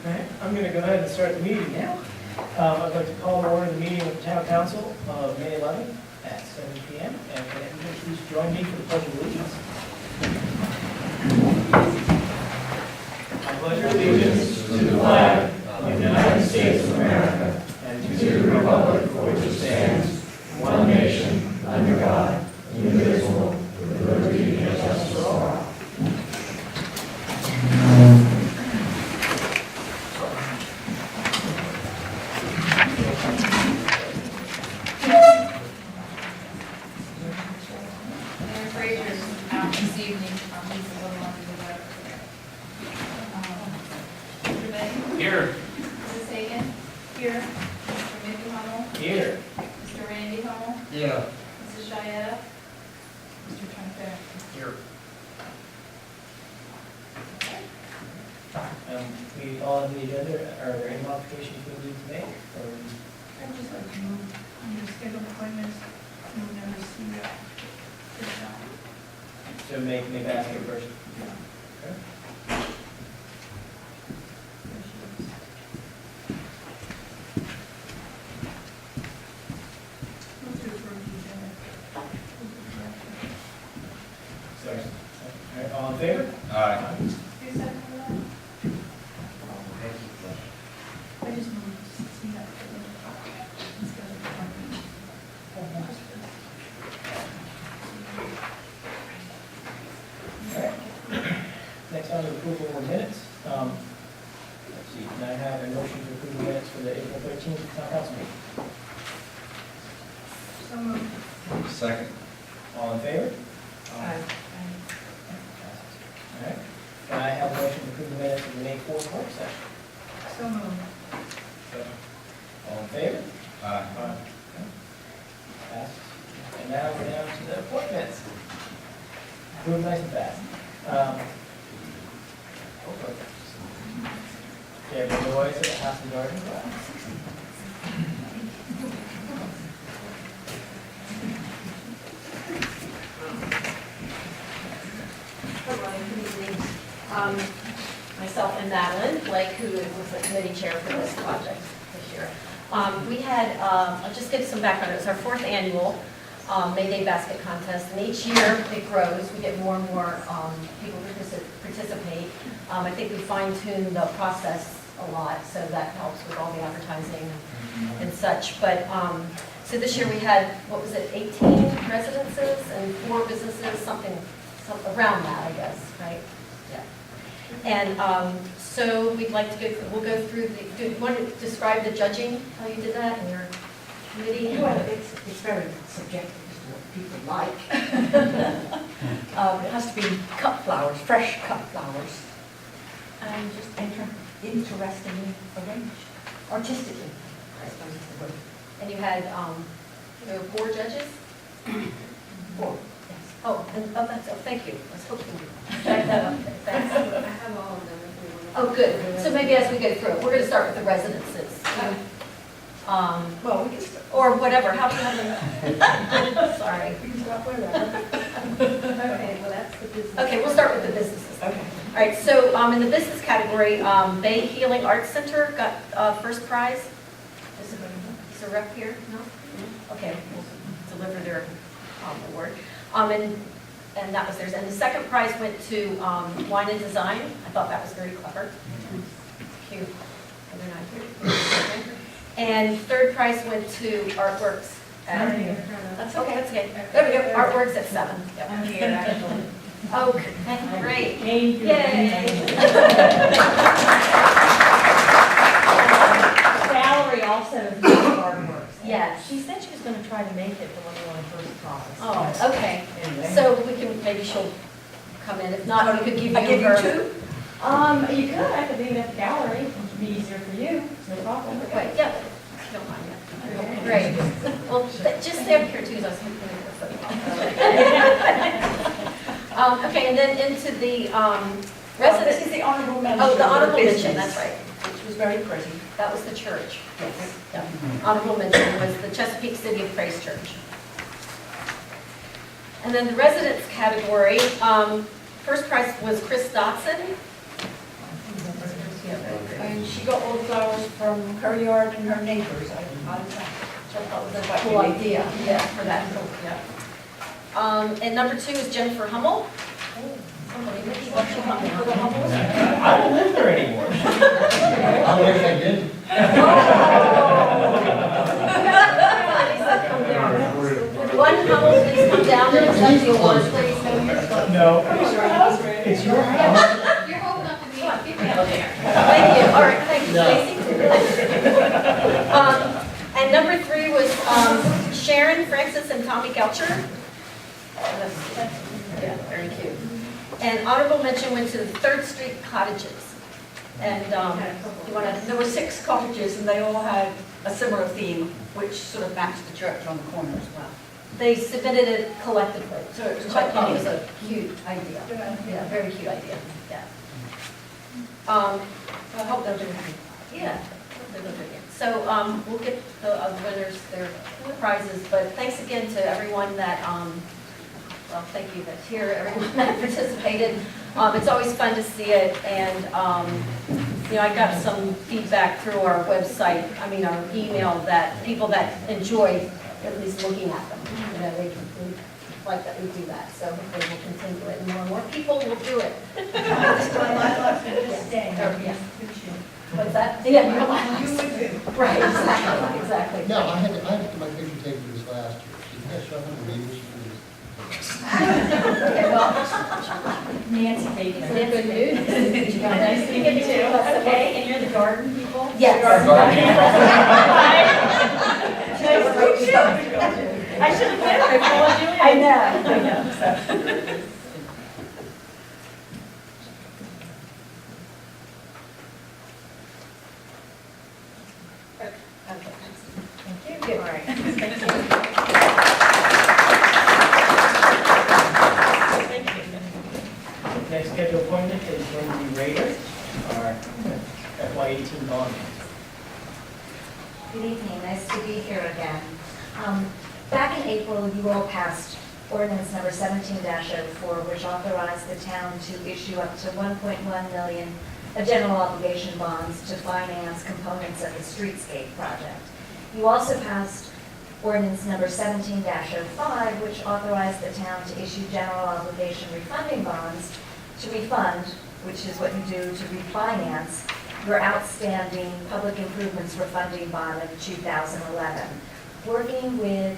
Okay, I'm going to go ahead and start the meeting now. I'd like to call to order the meeting of the Town Council of May 11th at 7 p.m. And can everyone please join me for the Pledge of Allegiance? I pledge allegiance to the flag of the United States of America and to the republic for which it stands, one nation, under God, indivisible, with liberty and justice for all. Mayor Frazier's out this evening. He's a little under the weather. Mr. Bay? Here. Mrs. Hagan? Here. Mr. Mickey Hummel? Here. Mr. Randy Hummel? Yeah. Mrs. Shayetta? Mr. Trenfair? Here. We all have the agenda. Are there any modifications we need to make? Or I'd just like to move under scheduled appointments, move number C. to make basket first? Okay. Move to approve the agenda. Sorry. All right, all in favor? Aye. Who seconded that? I just moved C. Scheduled appointments. All right. Next on the approval of minutes. Let's see, can I have a motion to approve the minutes for the April 13th Town Council meeting? So moved. Second. All in favor? Aye. All right. Can I have a motion to approve the minutes of the May 4th work session? So moved. All in favor? Aye. Passes. And now we're down to the appointments. Move nice and fast. Okay, the noise at the House and Garden Club. Hello, good evening. Myself and Madeline Blake, who was the committee chair for this project this year. We had, I'll just give some background, it was our 4th annual May Day Basket Contest, and each year it grows, we get more and more people participate. I think we fine-tuned the process a lot, so that helps with all the advertising and such. But, so this year we had, what was it, 18 residences and 4 businesses, something around that, I guess, right? Yeah. And so we'd like to go, we'll go through the, do you want to describe the judging, how you did that in your committee? Well, it's very subjective as to what people like. It has to be cut flowers, fresh cut flowers, and just interestingly arranged, artistically, I suppose is the word. And you had, there were 4 judges? 4, yes. Oh, and, that's, thank you, I was hoping to back that up. Thanks. I have all of them if we want to. Oh, good, so maybe as we go through it, we're going to start with the residences. Well, we can start. Or whatever, how do you have them? Sorry. We can start wherever. Okay, well, that's the business. Okay, we'll start with the businesses. Okay. All right, so in the business category, Bay Healing Arts Center got first prize. Is a rep here? No? Okay, we'll deliver their award. And that was theirs. And the second prize went to Wine and Design. I thought that was very clever. Cute. Are they not here? And third prize went to Artworks. That's okay, that's okay. There we go, Artworks at 7. Yep. I'm here, actually. Oh, okay, great. Thank you. Yay. Valerie also did artwork. Yes. She said she was going to try to make it for one of our first prize. Oh, okay. So we can, maybe she'll come in. If not, we could give you I give you her. 2? You could, I could leave it at the gallery, which would be easier for you, it's no problem. Wait, yeah, if you don't mind that. Great. Well, just stay up here too, so I was hoping for football. Okay, and then into the This residence. is the honorable mention. Oh, the honorable business, mention, that's right. Which was very pretty. That was the church. Yes. Yeah. Honorable mention was the Chesapeake City of Praise Church. And then the residence category, first prize was Chris Dotson. and she got all the flowers from her yard and her neighbors. I was like, Which I thought was a Quite cool unique. idea, yeah, for that, yeah. And number 2 is Jennifer Hummel. Somebody, maybe want you Hummel for the Hummels? I don't live there anymore. I wish I did. One Hummel, please come down and accept the award, please. No. It's your house. You're old enough to be, get down there. Thank you, all right, thank you, Yeah. Stacy. And number 3 was Sharon Francis and Tommy Goucher. Yeah, very cute. And honorable mention went to the 3rd Street Cottages. And you want to, there were 6 cottages and they all had a similar theme, which sort of matched the church on the corner as well. they submitted it collectively, So it was which I quite thought was unique. a cute idea. Good idea. Yeah, very cute idea, yeah. I hope they'll do it. Yeah, they're gonna do it. So we'll get the winners their prizes, but thanks again to everyone that, well, thank you that's here, everyone that participated. It's always fun to see it, and, you know, I got some feedback through our website, I mean, our email, that people that enjoy at least looking at them, you know, they like that we do that, so hopefully we'll continue it, and more people will do it. That's why my life's gonna stay. Yeah. Good shit. What's that? Yeah, your You lives. would do. Right, exactly, exactly. No, I had to get my picture taken for this last year. She had shown the leaders. Okay, well, Nancy Baker. is it good news? Nice to meet you too. Okay, and you're the garden people? Yes. I should have been, I followed you in. I know. Okay, thanks. Thank you. All right. Thank you. Next scheduled appointment is Wendy Rader, our FY18 bond. Good evening, nice to be here again. Back in April, you all passed ordinance number 17-04, which authorized the town to issue up to 1.1 million of general obligation bonds to finance components of the streetscape project. You also passed ordinance number 17-05, which authorized the town to issue general obligation refunding bonds to refund, which is what you do to refinance, your outstanding public improvements refunding bond of 2011. Working with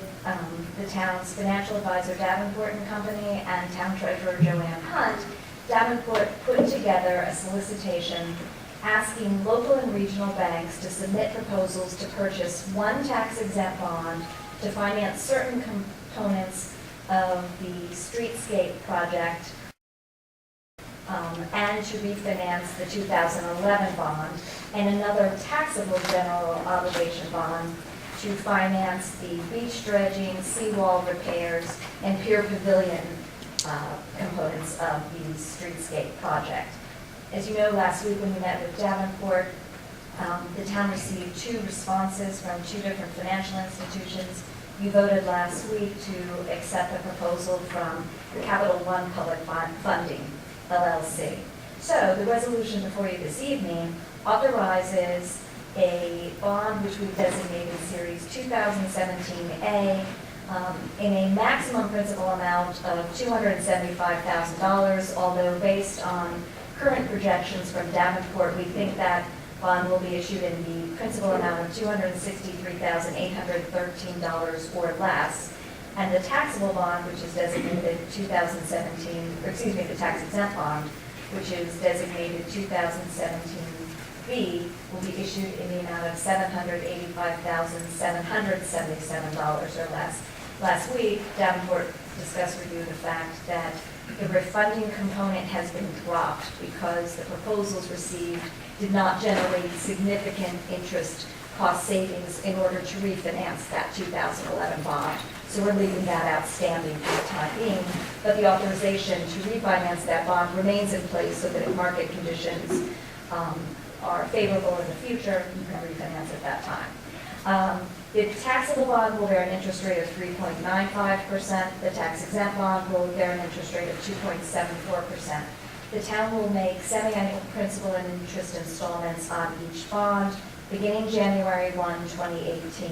the town's financial advisor Davenport and Company and town treasurer Joanne Hunt, Davenport put together a solicitation asking local and regional banks to submit proposals to purchase one tax-exempt bond to finance certain components of the streetscape project and to refinance the 2011 bond, and another taxable general obligation bond to finance the beach dredging, seawall repairs, and pier pavilion components of the streetscape project. As you know, last week when we met with Davenport, the town received 2 responses from 2 different financial institutions. You voted last week to accept a proposal from Capital One Public Funding, LLC. So the resolution before you this evening authorizes a bond which we've designated Series 2017A in a maximum principal amount of $275,000, although based on current projections from Davenport, we think that bond will be issued in the principal amount of $263,813 or less. And the taxable bond, which is designated 2017, or excuse me, the tax exempt bond, which is designated 2017B, will be issued in the amount of $785,777 or less. Last week, Davenport discussed with you the fact that the refunding component has been dropped because the proposals received did not generate significant interest cost savings in order to refinance that 2011 bond. So we're leaving that outstanding for the time being, but the authorization to refinance that bond remains in place so that if market conditions are favorable in the future, you can refinance at that time. The taxable bond will bear an interest rate of 3.95%. The tax exempt bond will bear an interest rate of 2.74%. The town will make semi-annual principal and interest installments on each bond beginning January 1, 2018.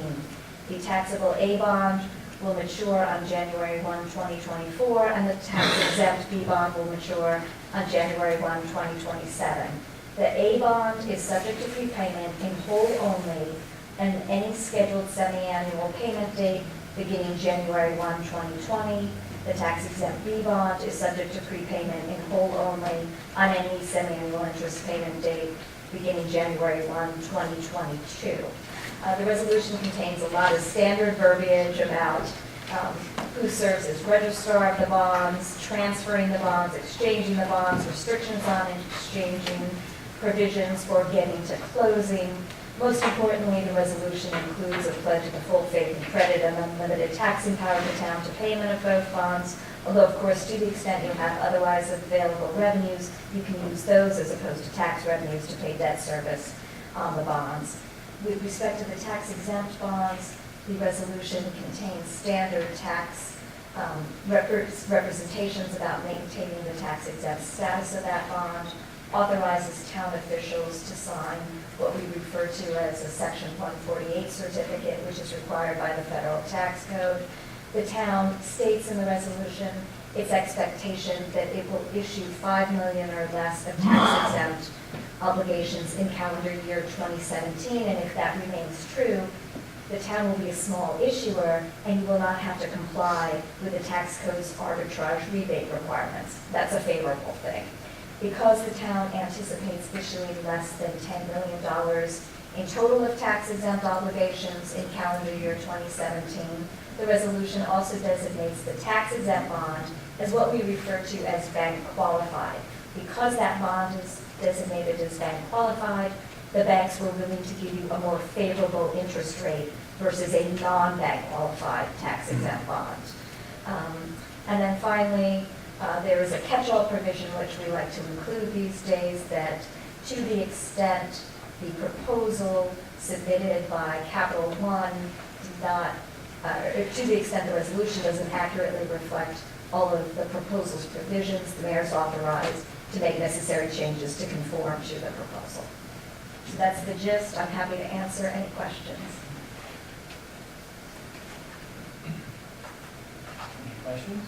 The taxable A bond will mature on January 1, 2024, and the tax-exempt B bond will mature on January 1, 2027. The A bond is subject to prepayment in whole only, and any scheduled semi-annual payment date beginning January 1, 2020. The tax-exempt B bond is subject to prepayment in whole only on any semi-annual interest payment date beginning January 1, 2022. The resolution contains a lot of standard verbiage about who serves as registrar of the bonds, transferring the bonds, exchanging the bonds, restrictions on exchanging, provisions for getting to closing. Most importantly, the resolution includes a pledge of the full faith and credit and unlimited taxing power of the town to payment of both bonds, although of course to the extent you have otherwise available revenues, you can use those as opposed to tax revenues to pay debt service on the bonds. With respect to the tax-exempt bonds, the resolution contains standard tax representations about maintaining the tax-exempt status of that bond, authorizes town officials to sign what we refer to as a Section 148 certificate, which is required by the federal tax code. The town states in the resolution its expectation that it will issue $5 million or less of tax-exempt obligations in calendar year 2017, and if that remains true, the town will be a small issuer and you will not have to comply with the tax code's arbitrage rebate requirements. That's a favorable thing. Because the town anticipates issuing less than $10 million in total of tax-exempt obligations in calendar year 2017, the resolution also designates the tax-exempt bond as what we refer to as bank qualified. Because that bond is designated as bank qualified, the banks were willing to give you a more favorable interest rate versus a non-bank qualified tax-exempt bond. And then finally, there is a catch-all provision which we like to include these days that to the extent the proposal submitted by Capital One did not, to the extent the resolution doesn't accurately reflect all of the proposal's provisions, the mayor is authorized to make necessary changes to conform to the proposal. So that's the gist. I'm happy to answer any questions. Any questions?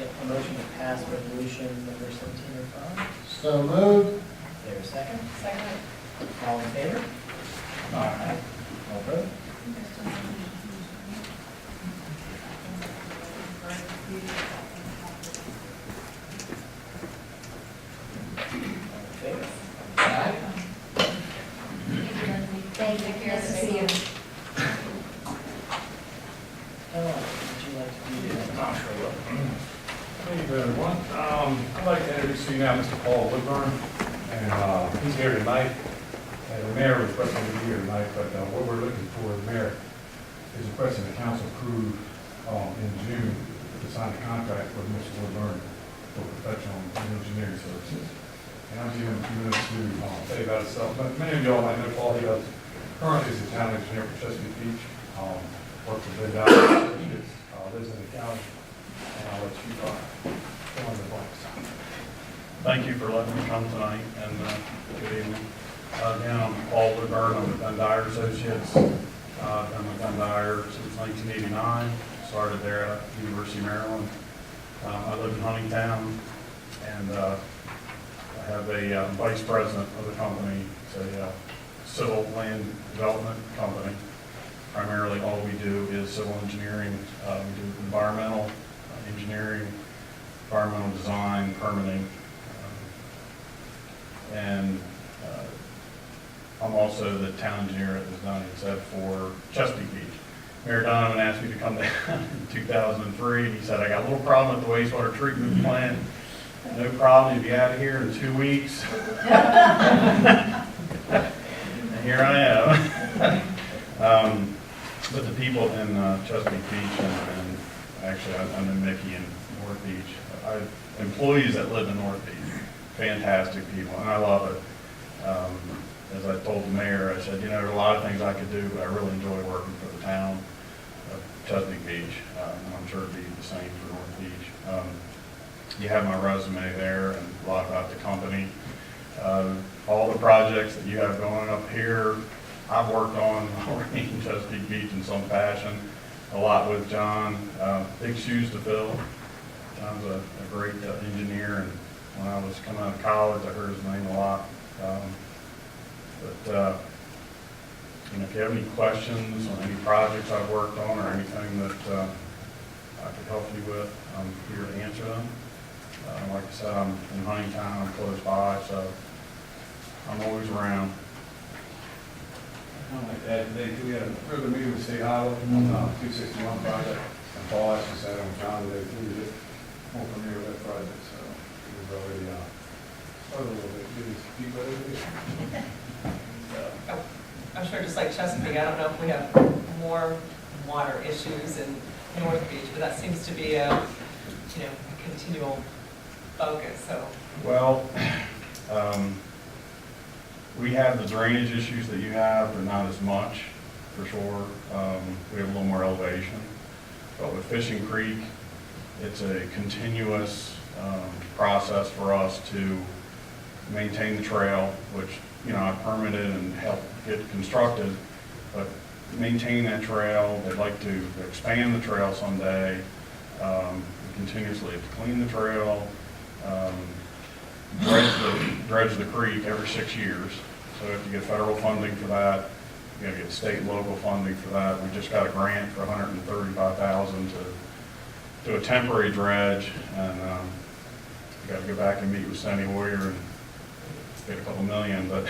A motion to pass resolution number 1705. So moved. Is there a second? Second. All in favor? Aye. All opposed? All in favor? Aye. Thank you. Nice to see you. Ellen, would you like to do that? Thank you, everyone. I'd like to introduce to you now Mr. Paul Woodburn, and he's here tonight. And the mayor was requesting to be here tonight, but what we're looking for, the mayor is requesting the council approve in June to sign a contract with Mr. Woodburn for professional engineering services. And I'll give him a few minutes to say about himself. But many of y'all might know Paul. He currently is a town engineer for Chesapeake Beach. Works for Bid Valley Associates, lives in the county, and I'll let you fill in the blanks. Thank you for letting me come tonight, and good evening. Again, I'm Paul Woodburn. I'm with Van Dyer Associates. I've been with Van Dyer since 1989. Started there at University of Maryland. I live in Huntingtown, and I have a vice president of the company. It's a civil land development company. Primarily, all we do is civil engineering. We do environmental engineering, environmental design, permitting, and I'm also the town engineer, as Donnie said, for Chesapeake Beach. Mayor Donovan asked me to come down in 2003. He said, I got a little problem at the wastewater treatment plant. No problem, you'll be out of here in 2 weeks. And here I am. But the people in Chesapeake Beach, and actually I'm in Mickey and North Beach, employees that live in North Beach, fantastic people, and I love it. as I told the mayor, I said, there's a lot of things I could do, but I really enjoy working for the town of Chesapeake Beach. And I'm sure it'd be the same for North Beach. You have my resume there and a lot about the company. All the projects that you have going up here, I've worked on already in Chesapeake Beach in some fashion, a lot with John. Big shoes to fill. John's a great engineer, and when I was coming out of college, I heard his name a lot. If you have any questions on any projects I've worked on or anything that I could help you with, I'm here to answer them. Like I said, I'm in Huntingtown, I'm close by, so I'm always around. I'd like to add today, we had a further meeting with State Highway on the 261 project. And Paul actually sat on John today, too, just more familiar with that project, so he was already, started a little bit, get his feet wet over there. I'm sure just like Chesapeake, I don't know if we have more water issues in North Beach, but that seems to be a continual focus, so. Well, we have the drainage issues that you have, but not as much, for sure. We have a little more elevation. But with Fishing Creek, it's a continuous process for us to maintain the trail, which, I permitted and helped get constructed, but maintain that trail. They'd like to expand the trail someday. We continuously have to clean the trail, dredge the creek every 6 years. So we have to get federal funding for that. We got to get state and local funding for that. We just got a grant for $135,000 to do a temporary dredge, and we got to go back and meet with Sandy Hoyer and get a couple million, but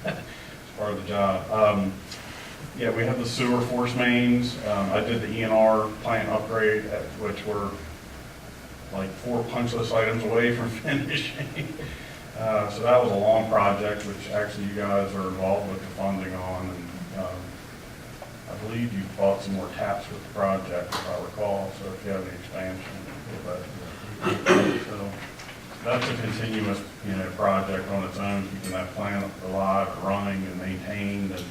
it's part of the job. Yeah, we have the sewer force mains. I did the ENR plant upgrade, which were like 4 punch list items away from finishing. So that was a long project, which actually you guys are involved with the funding on. And I believe you bought some more taps with the project, if I recall. So if you have any expansion, so that's a continuous, project on its own, keeping that plant alive, running, and maintained. And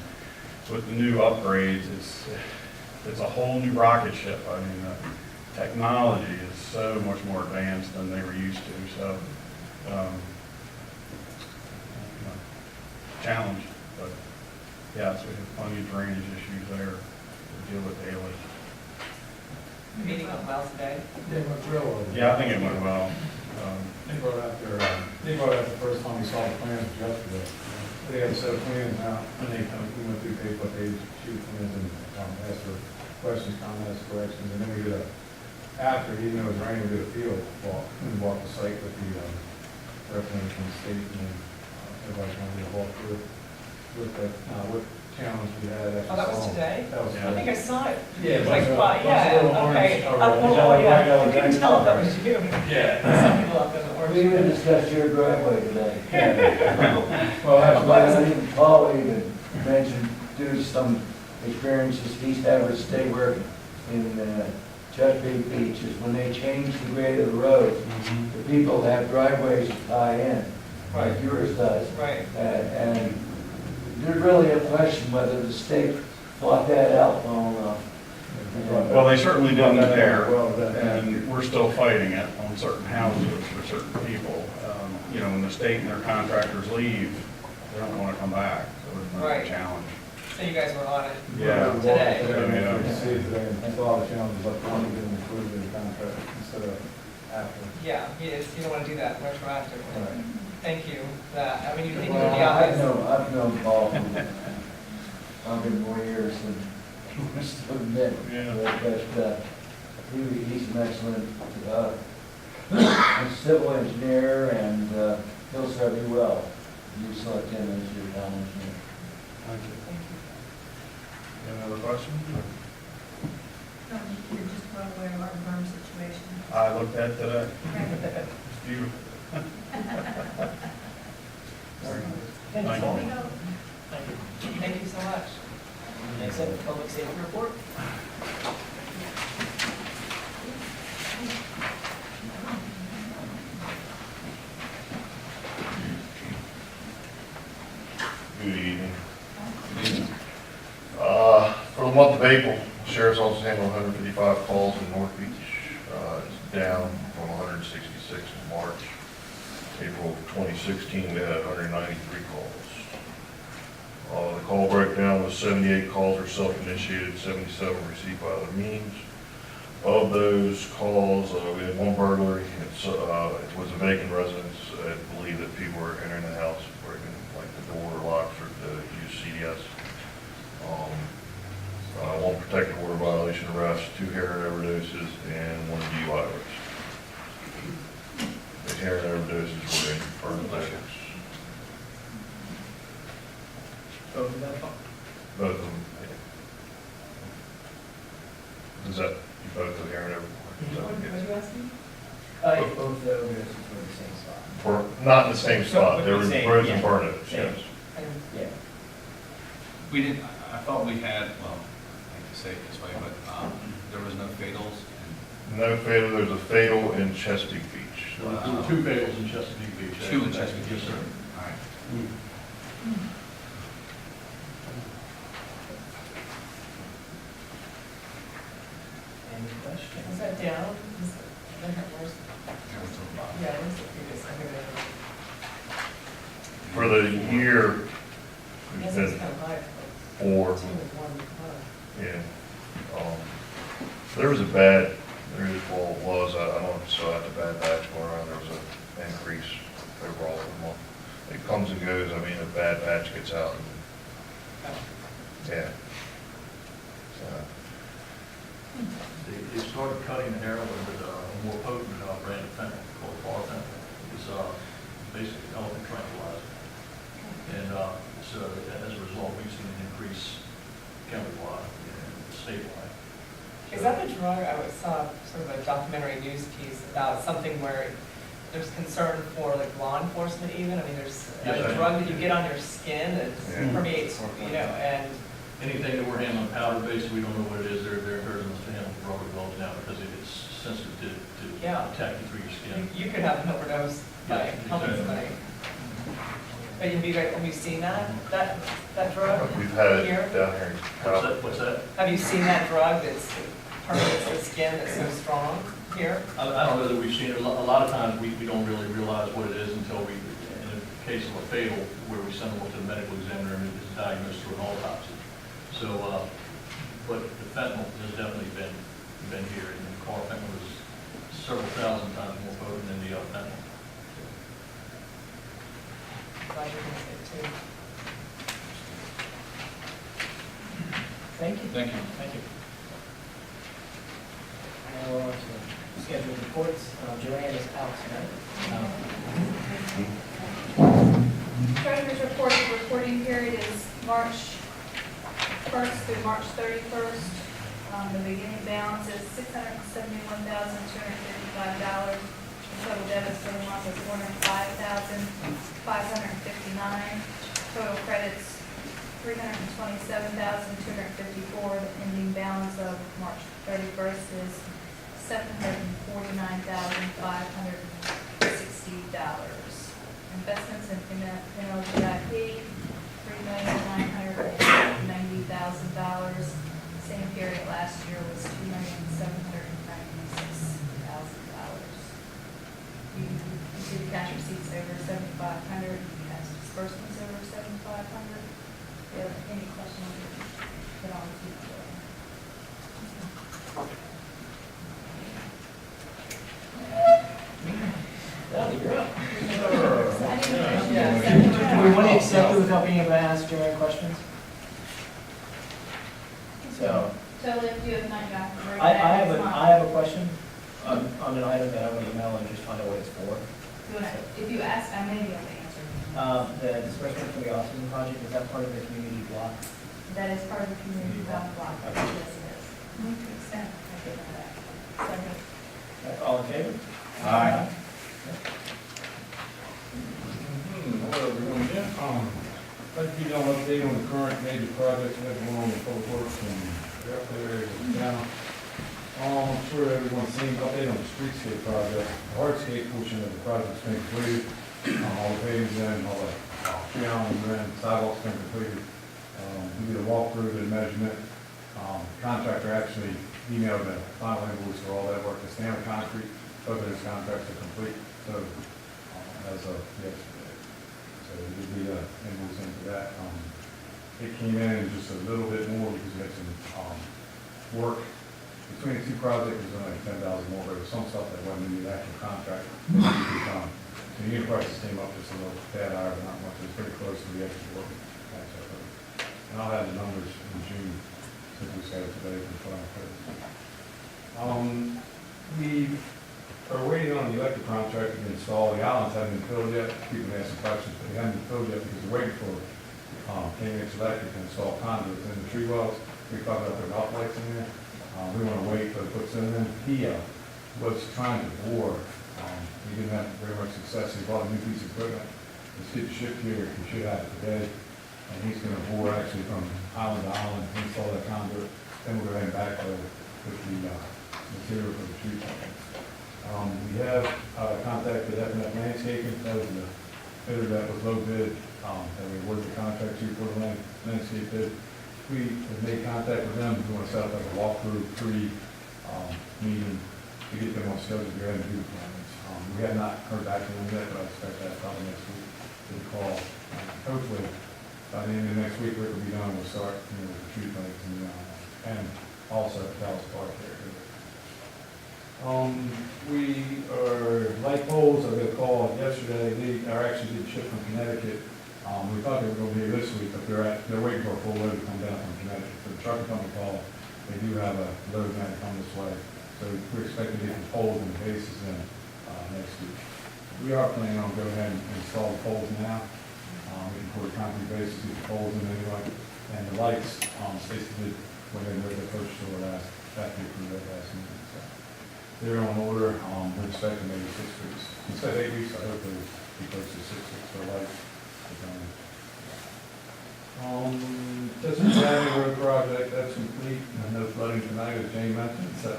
with the new upgrades, it's a whole new rocket ship. I mean, technology is so much more advanced than they were used to. So, challenge, but yes, we have plenty of drainage issues there to deal with daily. Meeting went well today. Yeah, it went real well. Yeah, I think it went well. They brought out the first time we saw the plans yesterday. They had a set of plans out, and we went through page by page, shoot plans, and asked for questions, comments, corrections, and then we did after, even though it was raining, we did a field walk, and walked the site with the representative from the state, and then everybody's going to do a walk through what challenge we had. Oh, that was today? That was I think I saw it. Yeah, It was like, bunch of- wow, bunch of little yeah, orange okay. cover. Yeah, I couldn't tell if that was you. Yeah. Some people up in the orange. We even discussed your driveway today. Well, that's But I think Paul even mentioned, due to some experiences he's had with state work in Chesapeake Beach, is when they change the grade of the road, the people have driveways to tie in, like yours does. Right. And there's really a question whether the state thought that out long enough. Well, they certainly didn't there, and we're still fighting it on certain houses for certain people. When the state and their contractors leave, they don't want to come back, so it's Right. a challenge. So you guys were on it Yeah. today. Yeah. You can see it today, and that's a lot of challenges, like one didn't include in the contract instead of after. Yeah, you don't want to do that retroactively. Right. Thank you. That, I mean, you think it Well, would be obvious. I've known Paul for 100 more years than he wants to admit. Yeah. But he's an excellent civil engineer, and he'll serve you well. You select him as your town engineer. Thank you. Any other questions? You're just well aware of our farm situation. I looked at today. Right. It's beautiful. Very nice. Thank you. Thank you. Thank you so much. Next up, public safety report. Good April, sheriff's office handled 155 calls in North Beach. It's down from 166 in March. April 2016, we had 193 calls. The call breakdown was 78 calls were self-initiated, 77 received by other means. Of those calls, we had one burglary. It was a vacant residence. I believe that people were entering the house, breaking like the door locks or to use CDS. One protective order violation arrest, 2 heroin overdoses, and 1 DUI arrest. The heroin overdoses were in confirmed records. Both of them? Both of them. Yeah. Is that you both of heroin overdoses? What did you ask me? If both of the overdoses were in the same spot. For, not in the same spot. There was Same, pros yeah. and burnovers, Same. yes. Yeah. We didn't, I thought we had, well, I hate to say it this way, but there was no fatals. No fatal. There's a fatal in Chesapeake Beach. There were 2 fatals in Chesapeake Beach. 2 in Chesapeake Beach. Yes, sir. All right. Any questions? Was that down? Where's, yeah, it was the previous, I think For the year, we've That's been kind of high. 4. 2 and 1, Yeah. There was a bad, there is, well, was, I don't know if you saw that, the bad batch going around, there was an increase overall for the month. It comes and goes, I mean, a bad batch gets out, and, yeah. So, They started cutting the heroin with a more potent brand of fentanyl called Farfentanyl. It's basically elephant tranquilizer. And so as a result, we've seen an increase countywide and statewide. Is that the drug, I saw sort of a documentary news piece about something where there's concern for like law enforcement even? I mean, there's a drug that you get on your skin that permeates, you know, and... Anything that we're handling powder based, we don't know what it is. They're encouraging us to handle rubber gloves now because it's sensitive to attack you through your skin. You could have an overdose by helping somebody. But have you seen that drug? we've had it here? down here. What's that? Have you seen that drug that's permeates the skin that's so strong here? I don't know that we've seen it. A lot of times we don't really realize what it is until we, in the case of a fatal, where we send them to the medical examiner and it's diagnosed through an autopsy. So, but the fentanyl has definitely been here, and the carfentanyl is several thousand times more potent than the fentanyl. Glad you're going to say it too. Thank you. Thank you. Thank you. Now we're on to scheduled reports. Joanne is out tonight. Treasurer's report, the reporting period is March 1st through March 31st. The beginning balance is $671,255. Total debits for the month is $405,559. Total credits, $327,254. The ending balance of March 31st is $749,560. Investments in NLGIP, $3,990,000. Same period last year was $2,796,000. You see the cash receipts over $7,500, cash disbursements over $7,500. If you have any questions, get on with you. Well, you're up. Yeah. Do we want to accept it without being able to ask Joanne questions? So, Totally up to you if not, John. I have a question on an item that I want to email and just find out what it's for. If you ask, I may be able to answer. The disbursement for the autism project, is that part of the community block? That is part of the community block. Okay. Yes, it is. Move to extend. I give that. Second. All in favor? Aye. Hello, everyone again. I'd like to give y'all an update on the current major projects we have going on in Public Works and airport areas of town. I'm sure everyone's seen the update on the streetscape project. The hardscape portion of the project's been completed. All the pavings and all the tree islands and sidewalks been completed. We did a walkthrough, did a measurement. Contractor actually emailed the final invoice for all that work. The Stanley Concrete, both of those contracts are complete, so, as of yesterday. So we did the invoice into that. It came in just a little bit more because we had some, work between the two projects. It was only $10,000 more, but there was some stuff that wasn't in the actual contract. So the unit prices came up just a little bad higher, but not much. It was pretty close to the extra work. And I'll have the numbers in June, since we started today for we are waiting on the electric contract to be installed. The islands haven't been filled yet. People ask some questions, but they haven't been filled yet because we're waiting for KMH Electric to install conduits in the tree wells. We talked about their out lights in there. We want to wait for the puts in them. He was trying to bore. He didn't have very much success. He bought a new piece of equipment. It's getting shipped here. He should have it today. And he's going to bore actually from island to island, install that conduit. Then we'll go ahead and backfill with the material for the tree plant. We have contacted F&F Landscaping. That was the bidder that was low bid, that we awarded the contract to for the landscape bid. We have made contact with them. We want to set up like a walkthrough meeting to get them on schedule to go ahead and do the plans. We have not heard back from them yet, but I expect that probably next week to the call. Hopefully, by the end of next week, Rick will be done. We'll start, with the tree plants and also at Dallas Park area. We are light poles. I got a call yesterday. They are actually did ship from Connecticut. We thought they were going to be here this week, but they're waiting for a full load to come down from Connecticut. So the trucking company called. They do have a load man come this way. So we're expecting to get the poles and the bases in next week. We are planning on going ahead and install the poles now. We can put a concrete base to get the poles in anyway. And the lights, basically, when they were the first store factory approved that last meeting. So they're on order. We're expecting maybe 6 weeks. Instead of 8 weeks, I hope they'll be close to 6 weeks for lights. Chestnut Avenue Road project, that's complete. No flooding tonight, as Jane mentioned, so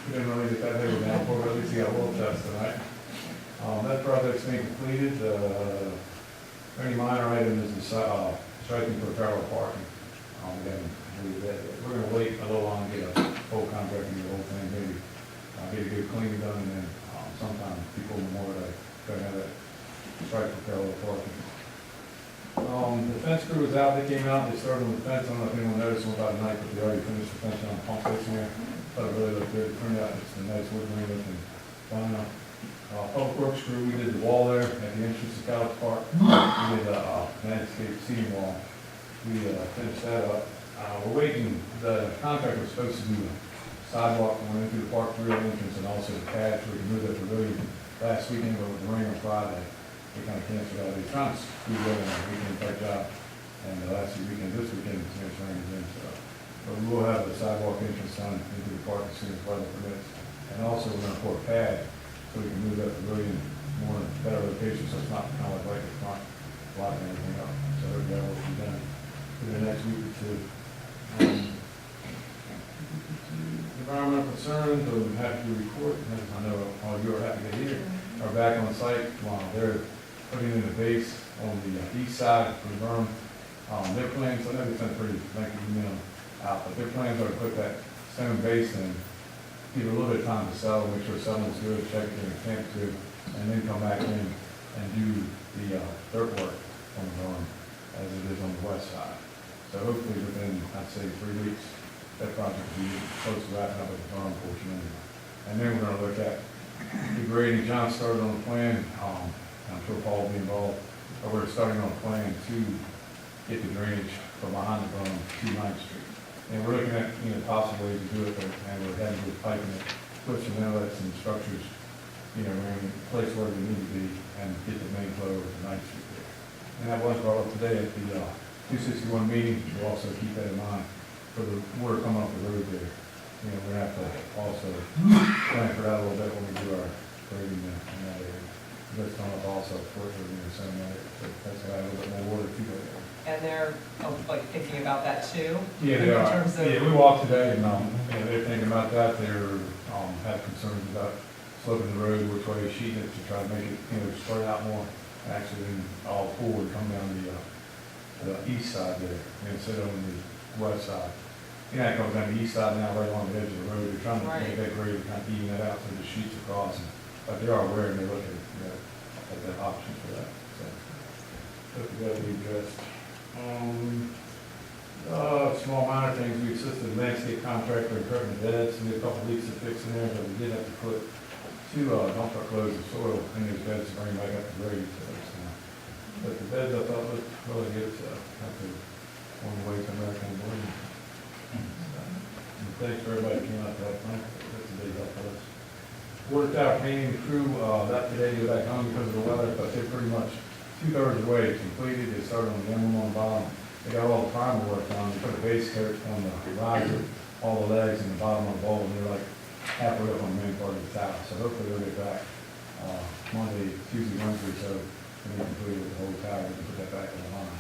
we didn't really get that heavy downpour, but at least we got a little test tonight. That project's been completed. Only minor item is the striping for parallel parking. We haven't completed that yet. We're gonna wait a little while and get a full contract and the whole thing, maybe get a good cleaning done, and then sometime people more like gonna have that stripe for parallel parking. The fence crew was out. They came out. They started on the fence. I don't know if anyone noticed them about tonight, but they already finished the fence on the pump station here. Thought it really looked good. It turned out it's a nice wood grain looking vinyl. Public Works crew, we did the wall there at the entrance to College Park. We did a landscape seating wall. We finished that up. We're waiting. The contractor was supposed to do the sidewalk going into the park through the entrance and also the pad so we can move that pavilion last weekend, but with the rain on Friday, we kind of canceled out. They trying to squeeze it in a weekend type job. And last weekend, this weekend, it's rain again. So, but we will have the sidewalk entrance done into the park as soon as weather permits. And also, we're going to pour a pad so we can move that pavilion more in a better location, so it's not kind of like right in front, blocking everything up. So that will be done for the next week or two. Environmental concerns, I'm happy to report, as I know all you are happy to hear, are back on site. They're putting in the base on the east side of the berm. Their plans, I know they sent a pretty lengthy email out, but their plans are to put that stone base in, give it a little bit of time to settle, make sure settlement's good, check it in the temperature, and then come back in and do the dirt work on the berm as it is on the west side. So hopefully within, I'd say 3 weeks, that project will be close to wrapping up with the berm portion anyway. And then we're going to look at the grading. John started on the plan. I'm sure Paul will be involved. But we're starting on a plan to get the drainage from behind the berm to 9th Street. And we're looking at possible ways to do it, and we're heading to piping it, put some inlets and structures, we're in a place where we need to be, and get the main flow over to 9th Street there. And that was brought up today at the 261 meeting. We'll also keep that in mind for the water coming off the road there. We're going to have to also plan for that a little bit when we do our grading in that area. That's coming up also, fortunately, in the same area. So that's got a little bit more water to go there. And they're thinking about that too? Yeah, they in are. terms of- Yeah, we walked today and they're thinking about that. They're have concerns about sloping the road, which way sheeting it to try to make it spread out more. Actually, all forward, come down the east side there instead of on the west side. you know, it comes down the east side now, right along the edge of the road, they're trying to Right. make that grade, kind of even that out through the sheets across. But they are aware and they're looking, you know, at the options for that, so. Hope that we addressed. Small minor things, we assisted landscape contractor in cutting the beds, we had a couple leaks to fix in there, but we did have to put two dump truck loads of soil in these beds to bring back up to grade, so it's, but the beds I thought looked really good, so have to, on the way to American Blue. And thanks for everybody who came out to that plant, that's a big help for us. Water tower painting crew, that today, go back home because of the weather, but they're pretty much 2/3 of the way completed, they started on the emblem on the bottom. They got all the primer work on, they put a base coat on the riser, all the legs and the bottom of the bowl, and they're like halfway up on the main part of the tower. So hopefully they'll get back, Monday, Tuesday, Wednesday, so we can complete with the whole tower, we can put that back on the line.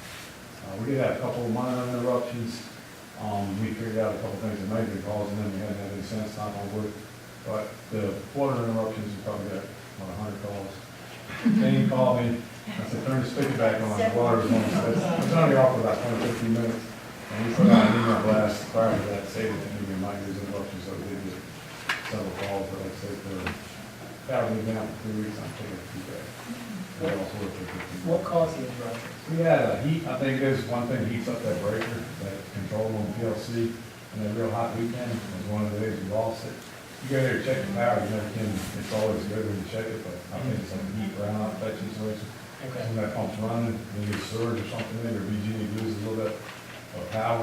We did have a couple of minor interruptions, we figured out a couple of things that might be causing them, we hadn't had any sense, not on wood. But the water interruptions, we probably got, 100 calls. Dane called me, I said, turn the spigot back on, the water was on, it's only off for about 10 or 15 minutes. And we put out an email blast prior to that, stating that maybe might be interruptions, so we did get several calls, but like I said, for power being down for 3 weeks, I'm taking feedback. What caused the interruption? We had a heat, I think there's one thing heats up that breaker, that control on PLC, and that real hot weekend was one of the days we lost it. You go there to check the power, you never can, it's always good when you check it, but I think it's like a heat brownout type situation. Okay. When that pump's running, when you surge or something in, or BG loses a little bit of power,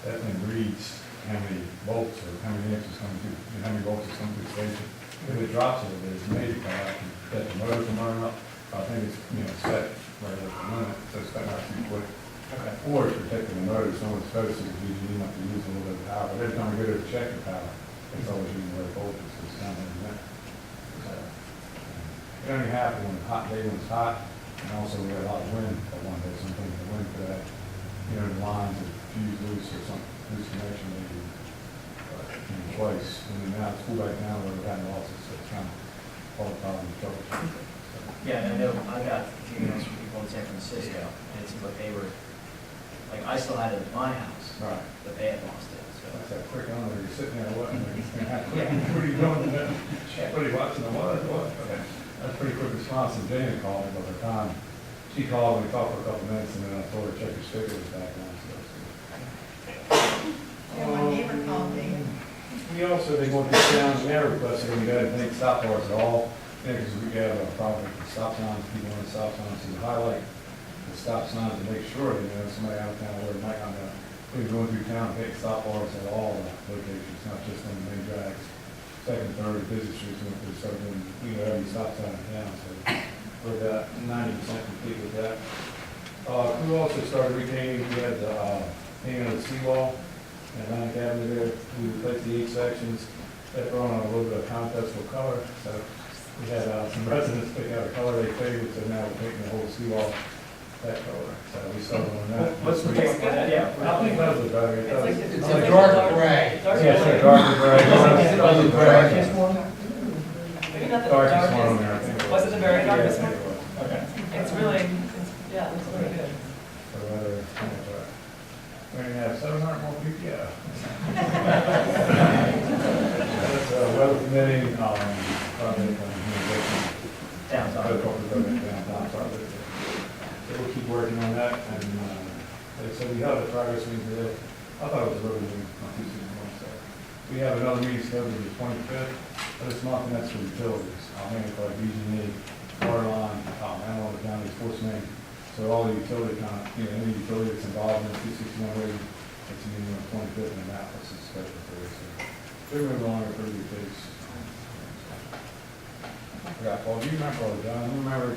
that thing reads how many volts or how many amps is coming through, and how many volts is coming through the station. If it drops a little bit, it's made it come out, and that the motor can run up. I think it's, set right at the minute, so it's cutting out too quick. Okay. Or it's protecting the motor, so it's supposed to, BG might be losing a little bit of power, but every time we go there to check the power, it's always using low voltage, so it's kind of that. So, it only happened when the hot day when it's hot, and also we had a lot of wind at one day, something the wind could have, the lines are fused loose or some loose connection maybe, twice, and then now it's cooled back down where we've had losses, so it's kind of all the problem with trouble. So, Yeah, and I know, I got a few emails from people in San Francisco, and it seemed like they were, like, I still had it at my house, right. but they had lost it, so. That's that quick on there, you're sitting there, what are you doing? What are you watching, what? Okay. That's a pretty quick response, and Jane called me about her time. She called, we talked for a couple minutes, and then I told her to check her sticker was back on, so. Yeah, my neighbor called me. We also, they want to get down, we never requested, we got to think stop bars at all, because we have a problem with stop signs, people want stop signs, so we highlight the stop signs to make sure, somebody out of town where it might not know. We're going through town, take stop bars at all locations, not just on the main drags. Second, third, business streets, and we start doing, every stop sign in town, so we're about 90% complete with that. We also started retaining, we had the painting of the seawall at Atlantic Avenue there. We replaced the 8 sections. That brought on a little bit of contest with color, so we had some residents pick out a color they favored, so now we're painting the whole seawall that color. So we started on that. What's the reason for that? Yeah. I think that was better. It does. It's a dark gray. Yeah, it's a darker gray. Is it the darkest Maybe not the Darkest one on darkest. there, I think. Was it the very darkest one? Okay. It's really, yeah, it's really good. So whether, we're going to have 700 more people, yeah. That's weather permitting, project on downtown project. So we'll keep working on that, and like I said, we have the progress meeting today. I thought it was really good, not too soon, so. We have another meeting scheduled the 25th of this month, and that's for utilities. I'll handle it like BG&E, water line, Antelope County, Sports Main. So all the utility any utility that's involved in the 261 rating, it's meeting on the 25th in Annapolis, it's scheduled for this. So we're moving along at a pretty good pace. I forgot, Paul, do you remember, John, you remember,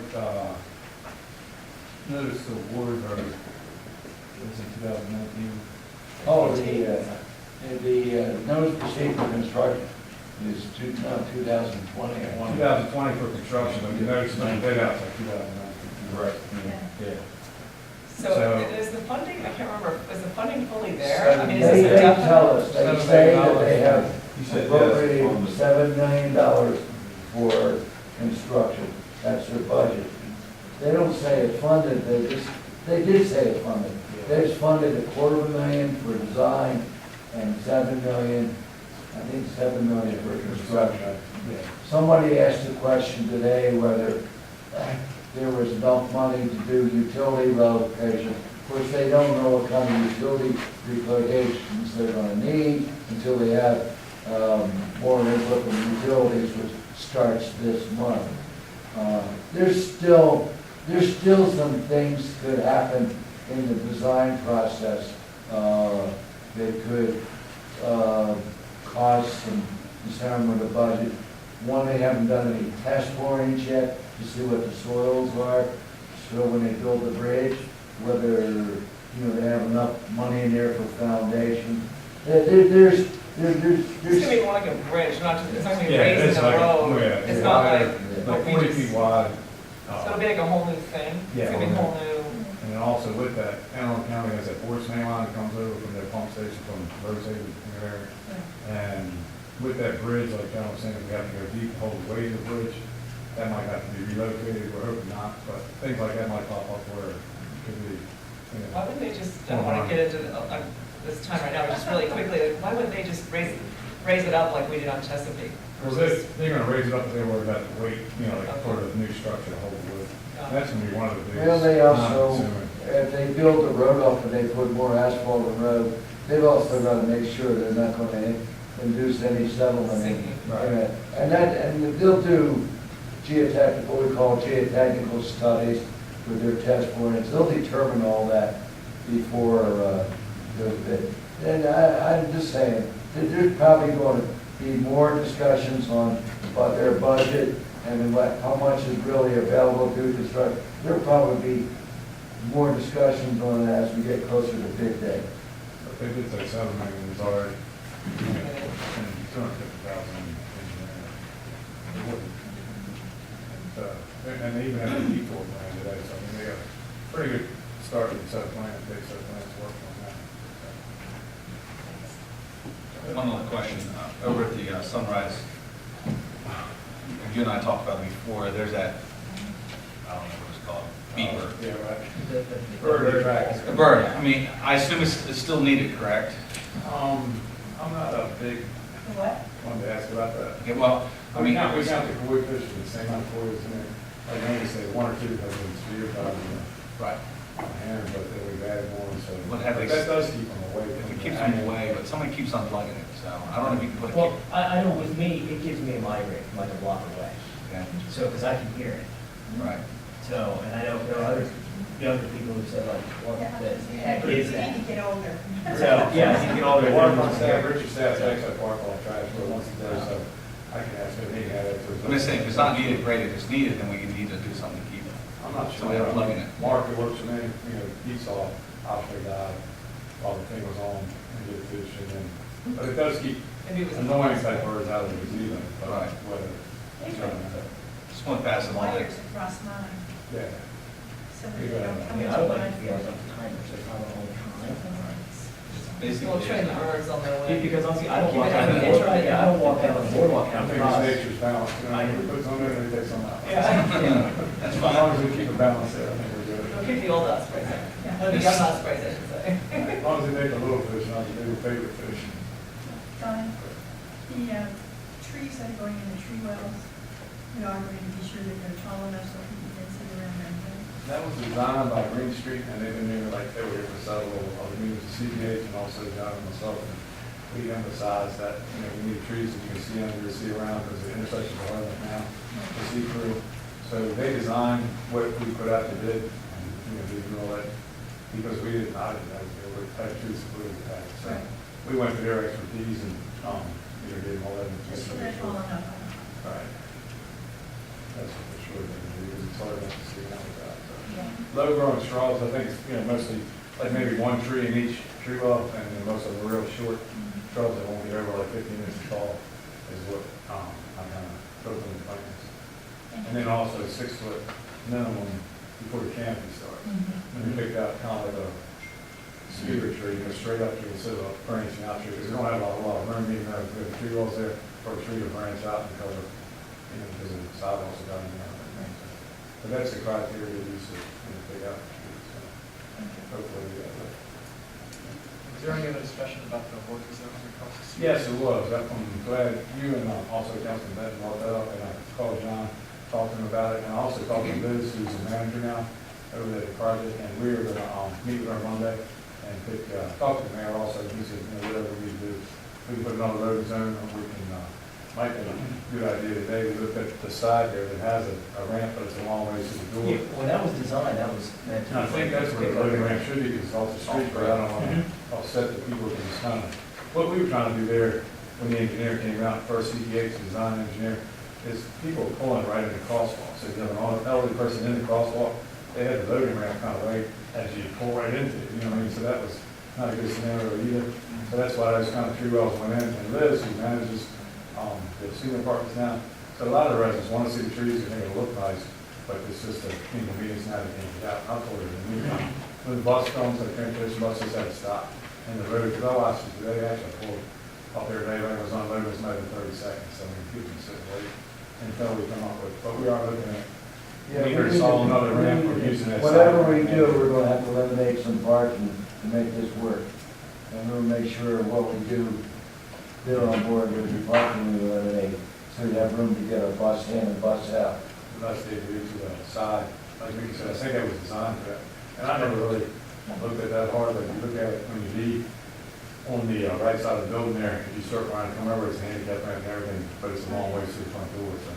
notice the awards are, it's in 2019. Oh, the notice proceed for construction is 2020. 2020 for construction, but you notice the bid out's like 2019. Right. Yeah. So is the funding, I can't remember, is the funding fully there? I mean, is They this a definite? tell us, they $7 say million. that they have You said appropriated yes. $7 million for construction. That's their budget. They don't say it's funded, they did say it's funded. They just funded $250,000 for design and 7 million, I think 7 million for construction. Somebody asked a question today whether there was enough money to do utility relocation. Of course, they don't know what kind of utility relocations they're gonna need until they have more input from the utilities, which starts this month. There's still some things could happen in the design process that could cause some concern with the budget. One, they haven't done any test borings yet to see what the soils are, so when they build the bridge, whether, they have enough money in there for foundation. There's It's gonna be more like a bridge, not just, it's not gonna be Yeah, raised it's in a like, road. yeah, It's not like, like 40 feet wide. it's gonna be like a whole new thing. Yeah, It's gonna be a whole new, And then also with that, Anne Arundel County has that Forest main line that comes over from their pump station from Rosehaven area. And with that bridge, like John was saying, we have to go deep, hold the weight of the bridge. That might have to be relocated, we're hoping not, but things like that might pop up where it could be, why wouldn't they just, I don't wanna get into this time right now, but just really quickly, like, why wouldn't they just raise it up like we did on Chesapeake? Well, they're gonna raise it up if they worry about the weight, like for the new structure to hold the wood. That's gonna be one of the biggest. Well, they also, non-consuming. if they build the road off and they put more asphalt on the road, they've also got to make sure they're not going to induce any settlement. And they'll do what we call geotechnical studies with their test borings. They'll determine all that before the bid. And I'm just saying, there's probably going to be more discussions on about their budget and how much is really available to construct. There'll probably be more discussions on that as we get closer to bid day. But they did say 7 million is already, and 250,000 and even at the detour plan today, so I mean, they got a pretty good start with the set of plans, big set of plans working on that. One other question, over at the Sunrise, you and I talked about it before, there's that, I don't know what it's called, beaver. Yeah, right. The Bird tracks. The bird, I mean, I assume it's still needed, correct? I'm not a big What? one to ask about that. Okay, well, I mean, we count the koi fish, the same amount of koi as in there. Like Andy said, 1 or 2 have been speared by right. hand, but then we've added more, so. But have they- that does keep them away. If it keeps them away, but somebody keeps unplugging it, so I don't know if you can put a. Well, I know with me, it gives me a migraine from like a block away. Okay. So, because I can hear it. Right. So, and I know there are other younger people who said like, what the heck is that? You need to get older. So, yeah, you get all The their water work fund staff, on Richard staff takes that park all trash, but once it does, so I can ask him, he had it. I'm just saying, if it's not needed, great, if it's needed, then we need to do something to keep it. I'm not sure. So we have plugging it. Mark, who works for me, he saw Osprey die while the thing was on and did fish and then, but it does keep maybe it was. annoying type birds out of the gazebo, but Right. whether. Just want to pass it along. Wires across mine, Yeah. so that they don't I come mean, into I would my like to be able to field. time, so I don't all the time. Basically, We'll train the birds on their way. Because honestly, I don't walk Keep it out on the happy. boardwalk, yeah, I don't walk out on the boardwalk I out think across. it's nature's balance, he puts some in and he takes some out. Yeah. that's As long fine. as we keep a balance there, I think we're good. We'll keep the old ospreys in. Yeah. The young ospreys, I should say. As long as they take the little fish, not the big favorite fish. Don, the trees that are going in the tree wells, we are going to be sure that they're tall enough so people can sit around them. That was designed by Green Street, and they've been here like they were here for several, meetings with CPH and also John and myself. And we emphasize that, you need trees that you can see under, see around, because the intersections are like now, to see through. So they designed what we put out to bid, and, didn't know that, because we didn't, I didn't know, they were type trees that we had. So we went to their expertise and, did all that. Just so they're tall enough. Right. That's what for sure, because it's hard enough to see now without. Yeah. Low growing straws, I think it's, mostly like maybe 1 tree in each tree well, and then most of them are real short shrubs that won't get over like 15 inches tall is what, I kind of put in the plans. And then also 6 foot minimum before the canopy starts. And we picked out kind of like a cedar tree, straight up to instead of branching out tree, because we don't have a lot of room, even though we have tree wells there, for a tree to branch out and cover, because of the sidewalks are down there. But that's the criteria we use to pick out trees, so hopefully we have that. Was there any other discussion about the work zone across the street? Yes, it was. I'm glad you and also Councilman Benton brought that up, and I called John, talked to him about it, and I also talked to Liz, who's the manager now over there at the project, and we were gonna meet with her Monday and talk to the mayor also. He said, whatever we do, we can put it on the road zone, or we can, might be a good idea today. We looked at the side there that has a ramp, but it's a long way to the door. Yeah, when that was designed, that was meant to. And I think that's where the loading ramp should be, because it's off the street, but I don't want to upset the people that was kind of, what we were trying to do there, when the engineer came out, first CPH, design engineer, is people were pulling right in the crosswalk. So if you have an elderly person in the crosswalk, they had the loading ramp kind of right as you pull right into it, you know what I mean? So that was not a good scenario either. So that's why those kind of tree wells went in. And Liz, who manages the senior apartments now, so a lot of the residents want to see the trees, they think it'll look nice, but it's just an inconvenience now to get out. I told her, when the bus comes, the transportation bus just had to stop in the road, because I watched it today, actually pulled up there today, when it was unloaded, it was not even 30 seconds, so I mean, people can sit and wait until we come up with, but we are looking at, we either solve another ramp or using that. Whatever we do, we're gonna have to eliminate some parking to make this work. And we'll make sure what we do, they're on board with the parking we eliminate, so we have room to get a bus in and bus out. Unless they do to the side, like we said, I think that was designed for that. And I never really looked at that hard, but if you look at it when you leave on the right side of the building there, if you start trying to come over, it's a handicap ramp and everything, but it's a long way to the front door, so.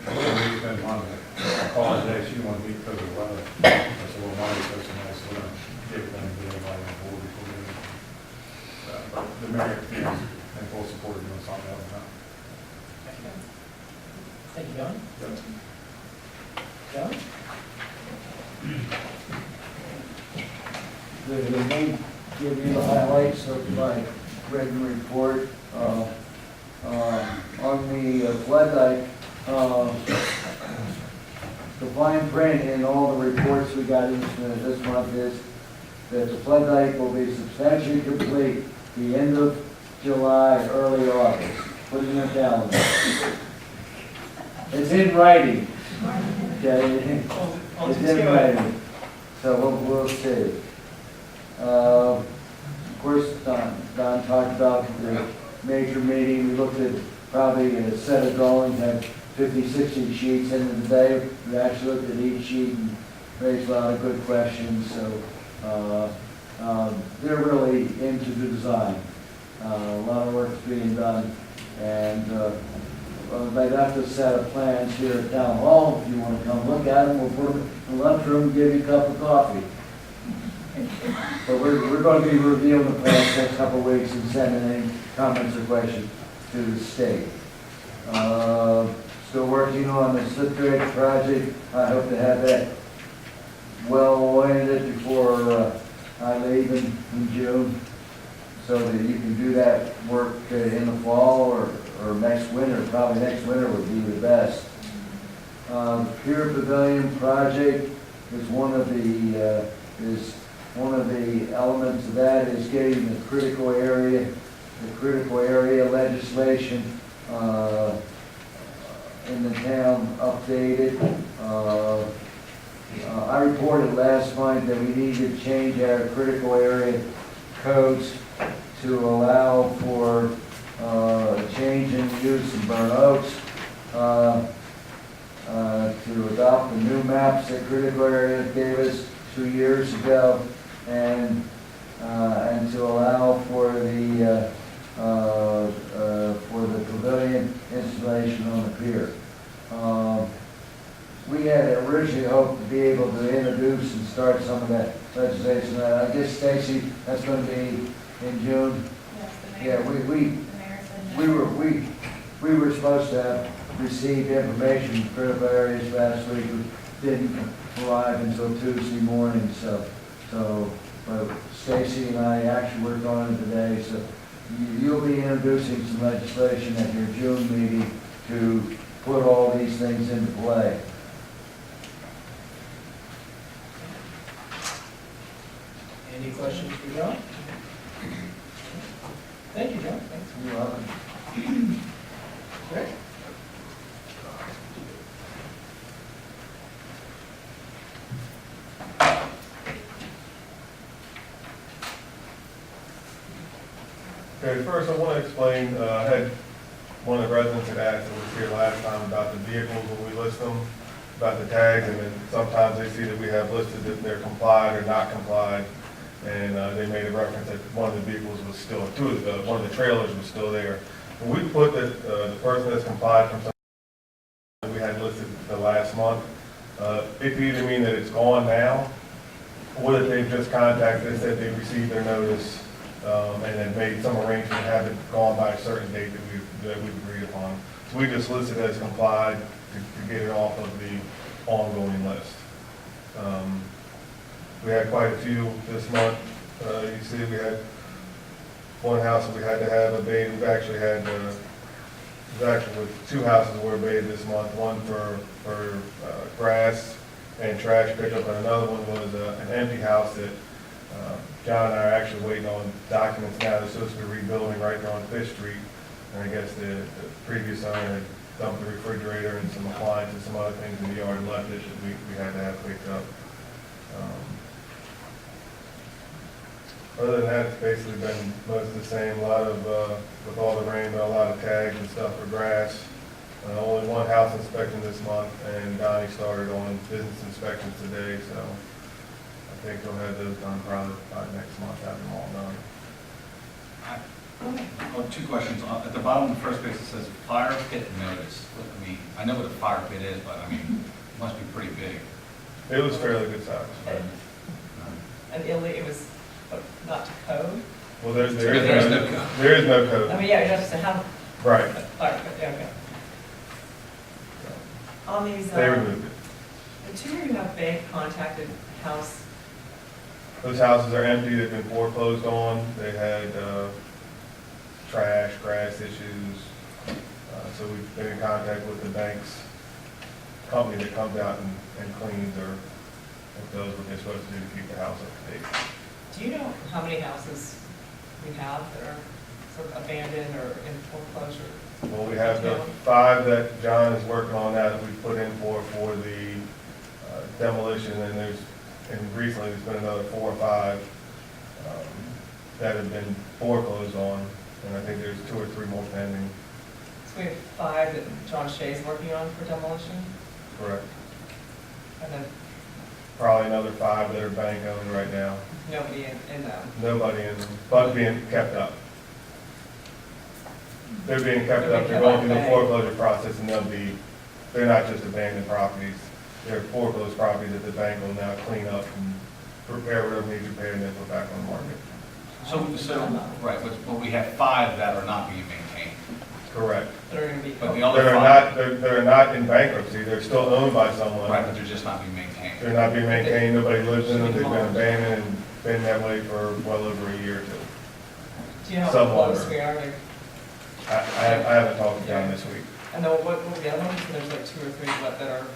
We spend money, I called her today, she didn't want to meet because of the weather. That's a little money, so we're going to give them to everybody on board before we do it. But the mayor is in full support of doing something else now. Thank you, John. John? Let me give you the highlights of my written report. On the flood dike, the fine print in all the reports we got in this month is that the flood dike will be substantially complete the end of July, early August. Put it in your calendar. It's in writing. Okay? It's in writing. So we'll see. Of course, Don talked about the major meeting. We looked at probably a set of drawings, had 50, 60 sheets. End of the day, we actually looked at each sheet and raised a lot of good questions. So they're really into the design. A lot of work's being done. And they'd have to set up plans here at Town Hall. If you want to come look at them, we'll put them in the lunchroom and give you a cup of coffee. But we're going to be reviewing the plans next couple of weeks and sending any comments or questions to the state. Still working on the slip drain project. I hope to have that well-oriented before I leave in June, so that you can do that work in the fall or next winter. Probably next winter would be the best. Pier Pavilion project is one of the elements of that is getting the critical area legislation in the town updated. I reported last month that we need to change our critical area codes to allow for change in use of burn oaks, to adopt the new maps that critical area gave us 2 years ago, and to allow for the pavilion installation on the pier. We had originally hoped to be able to introduce and start some of that legislation. I guess, Stacy, that's going to be in June. Yes, the mayor. Yeah, we were supposed to have received information from critical areas last week. We didn't arrive until Tuesday morning, so Stacy and I actually worked on it today. So you'll be introducing some legislation at your June meeting to put all these things into play. Any questions for John? Thank you, John. Thanks. You're welcome. Rick? Okay, first I want to explain, I had one of the residents had asked that was here last time about the vehicles when we list them, about the tags, and then sometimes they see that we have listed if they're complied or not complied. And they made a reference that one of the vehicles was still, one of the trailers was still there. When we put that the person that's complied from something we had listed the last month, it could either mean that it's gone now, or that they've just contacted us, said they received their notice, and then made some arrangement to have it gone by a certain date that we agreed upon. So we just listed as complied to get it off of the ongoing list. We had quite a few this month. You see, we had one house that we had to have abated. We've actually had, with two houses were abated this month. One for grass and trash pickup, and another one was an empty house that John and I are actually waiting on documents now. They're supposed to be rebuilding right there on Fish Street. And I guess the previous owner had dumped the refrigerator and some appliances, some other things in the yard and left it that we had to have picked up. Other than that, it's basically been most of the same. A lot of, with all the rain, a lot of tags and stuff for grass. Only one house inspection this month, and Donnie started on business inspections today, so I think he'll have those done probably by next month, have them all done. Well, two questions. At the bottom of the first page, it says fire pit notice. I mean, I know what a fire pit is, but I mean, it must be pretty big. It was fairly good size. And it was not to code? Well, there is no code. There is no code. I mean, yeah, you have to have. Right. a fire pit, yeah, okay. On these, They removed it. the two you have bank contacted house, Those houses are empty, they've been foreclosed on, they had trash, grass issues. So we've been in contact with the bank's company that comes out and cleans or does what they're supposed to do to keep the house up to date. do you know how many houses we have that are sort of abandoned or in foreclosure? Well, we have the 5 that John is working on now that we put in for the demolition, and recently there's been another 4 or 5 that have been foreclosed on, and I think there's 2 or 3 more pending. So we have 5 that John Shea's working on for demolition, Correct. and then Probably another 5 that are bank owned right now. nobody in them. Nobody in them, but being kept up. They're being kept They're up, they're being going kept through the up. foreclosure process, and they're not just abandoned properties, they're foreclosed properties that the bank will now clean up and prepare whatever needs repaired and then put back on the market. Right, but we have 5 that are not being maintained. Correct. That are gonna be. But the other 5. They're not in bankruptcy, they're still owned by someone. Right, but they're just not being maintained. They're not being maintained, nobody lives in them, they've been abandoned and been that way for well over a year or 2. Do you know how Some close longer. we are to? I haven't talked to John this week. And then what were the other ones? There's like 2 or 3 left that are,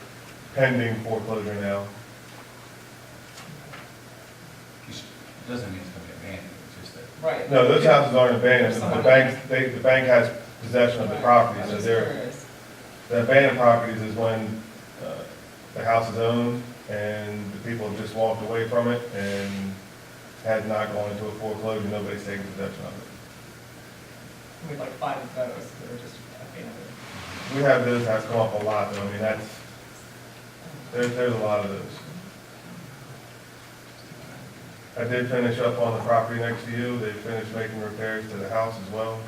Pending foreclosure now. It doesn't mean it's going to be abandoned, it's just that. right. No, those houses aren't abandoned, Someone- the bank has possession of the property, I'm so just they're, curious. the abandoned properties is when the house is owned and the people have just walked away from it and has not gone into a foreclosure, nobody's taken possession of it. We had like 5 of those that are just abandoned. We have those that come up a lot, though, I mean, there's a lot of those. I did finish up on the property next to you, they finished making repairs to the house as well,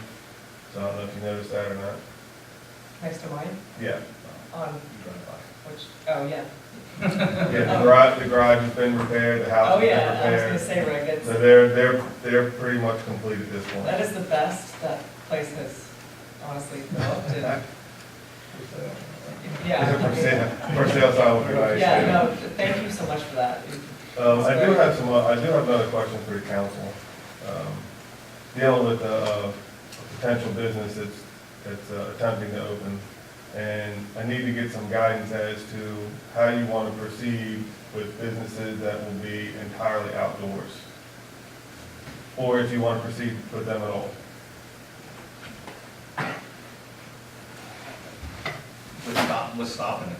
so I don't know if you noticed that or not. Next to mine? Yeah. On, which, oh, yeah. Yeah, the garage has been repaired, the house Oh, has been yeah, I was repaired. gonna say, Rick, it's, So they're pretty much complete at this point. that is the best that place has honestly developed, and, yeah. For sale sign would be nice. Yeah, no, thank you so much for that. I do have another question for the council. Dealing with a potential business that's attempting to open. And I need to get some guidance as to how you want to proceed with businesses that will be entirely outdoors. Or if you want to proceed with them at all. What's stopping it?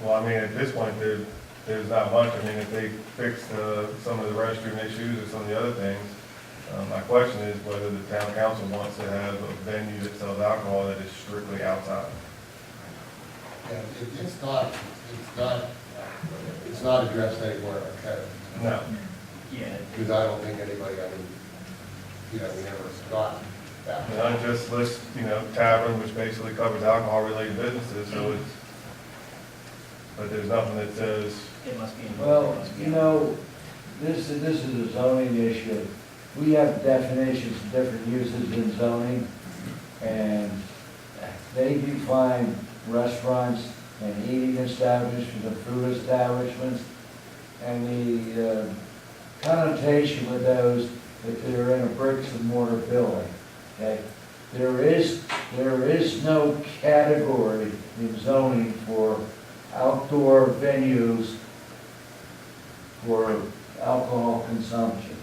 Well, I mean, at this point, there's not much. I mean, if they fix some of the restroom issues or some of the other things, My question is whether the town council wants to have a venue that sells alcohol that is strictly outside. Yeah, it's not addressed anywhere in our code. No. Yeah. Because I don't think anybody, we never got that. And I just list, tavern, which basically covers alcohol-related businesses, so it's, but there's nothing that says, It must be. Well, this is a zoning issue. We have definitions of different uses in zoning, and they define restaurants and eating establishments and food establishments, and the connotation with those, that they're in a bricks and mortar building, okay? There is no category in zoning for outdoor venues for alcohol consumption.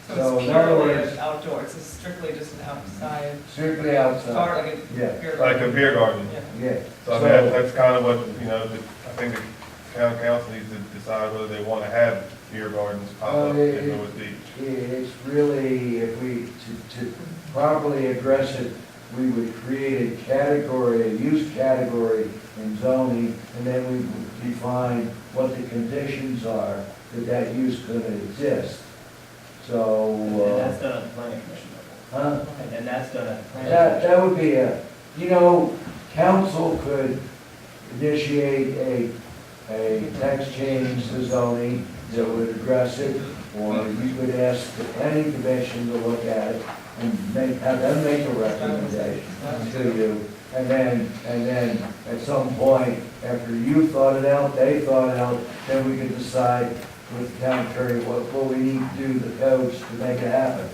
So in it's other purely words, outdoors, it's strictly just an outside, strictly bar, outside, like a yeah, beer like a garden. beer garden. Yeah. yeah. So I mean, that's kind of what, I think the town council needs to decide whether they want to have beer gardens pop up in North Beach. It's really, if we, to properly address it, we would create a category, a use category in zoning, and then we would define what the conditions are that use could exist. So, And that's done at the planning commission level. huh? And that's done at the planning That commission. would be council could initiate a text change to zoning that would address it, or you could ask the planning commission to look at it and have them make a recommendation to you. And then at some point, after you thought it out, they thought it out, then we could decide with the town attorney what we need to do, the codes to make it happen.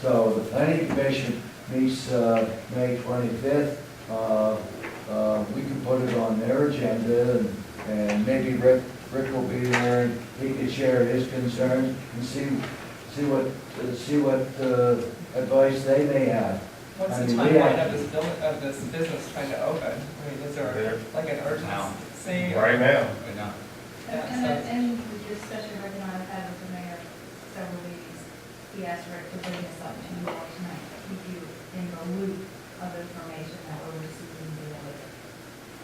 So the planning commission meets May 25th. We can put it on their agenda, and maybe Rick will be there, and he can share his concerns and see what advice they may have. What's I the mean, we timeline have- of this business trying to open? I mean, is there like an urgency? Right now. Right now. And the discussion Rick and I have had with the mayor several weeks, he asked Rick to bring this up to you all tonight, keep you in the loop of information that we're receiving daily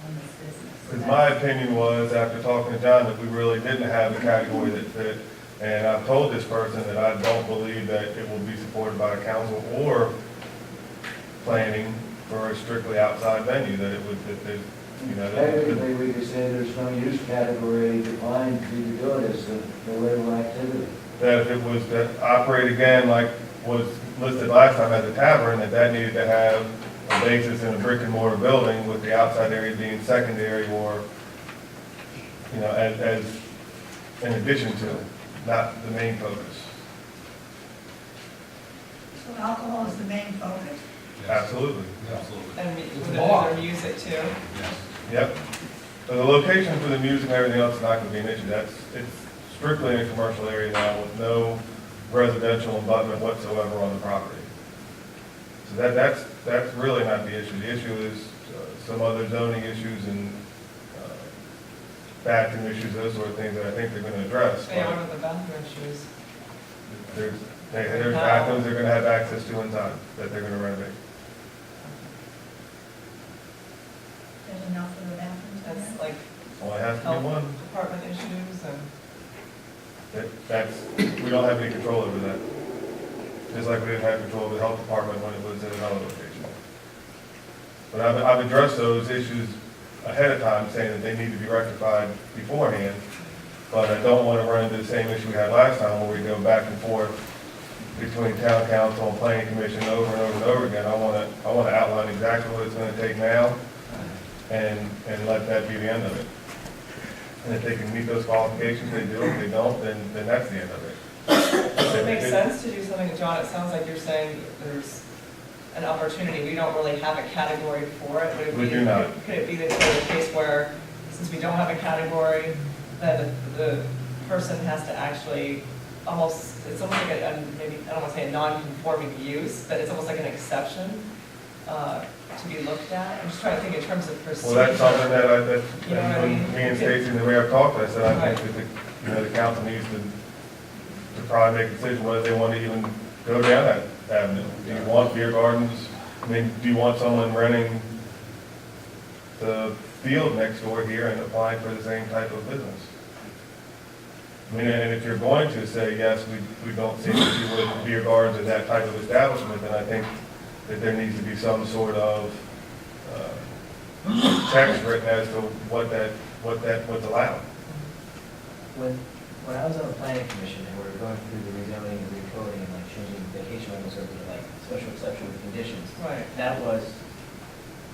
on this business. So Because that's- my opinion was, after talking to John, that we really didn't have a category that fit. And I've told this person that I don't believe that it will be supported by the council or planning for a strictly outside venue, that it would, that there's, that Technically, we could say there's no use category defined for you to do it as a illegal activity. that if it was to operate again like was listed last time as a tavern, that needed to have a basis in a brick and mortar building with the outside area being secondary or, as in addition to, not the main focus. So alcohol is the main focus? Absolutely. Absolutely. And It's would a bar. there music too? Yes. Yep. So the location for the music and everything else is not gonna be an issue. It's strictly in a commercial area now with no residential abutment whatsoever on the property. So that's really not the issue. The issue is some other zoning issues and bathroom issues, those sort of things that I think they're gonna address. Yeah, what are the bathroom issues? There's bathrooms they're gonna have access to inside that they're gonna renovate. There's enough for the bathrooms in That's there? like Only has to be health one. department issues and, We don't have any control over that. Just like we didn't have control of the health department when it was in another location. But I've addressed those issues ahead of time, saying that they need to be rectified beforehand. But I don't want to run into the same issue we had last time, where we go back and forth between town council and planning commission over and over and over again. I want to outline exactly what it's going to take now, and let that be the end of it. And if they can meet those qualifications, they do. If they don't, then that's the end of it. does it make sense to do something, John? It sounds like you're saying there's an opportunity. We don't really have a category for it. Would it We be- do not. Could it be the case where, since we don't have a category, that the person has to actually it's almost like maybe, I don't want to say a non-conforming use, but it's almost like an exception to be looked at? I'm just trying to think in terms of procedure. Well, that's something that You know what I mean? me and Stacy and the way I've talked, I said, I think that the council needs to to probably make a decision whether they want to even go down that avenue. Do you want beer gardens? I mean, do you want someone renting the field next door here and applying for the same type of business? I mean, and if you're going to say, yes, we don't see issue with beer gardens and that type of establishment, then I think that there needs to be some sort of text written as to what's allowed. When I was on the planning commission and we were going through the rezoning and recoding and like changing vacation rentals over to like special exception with conditions. Right. That was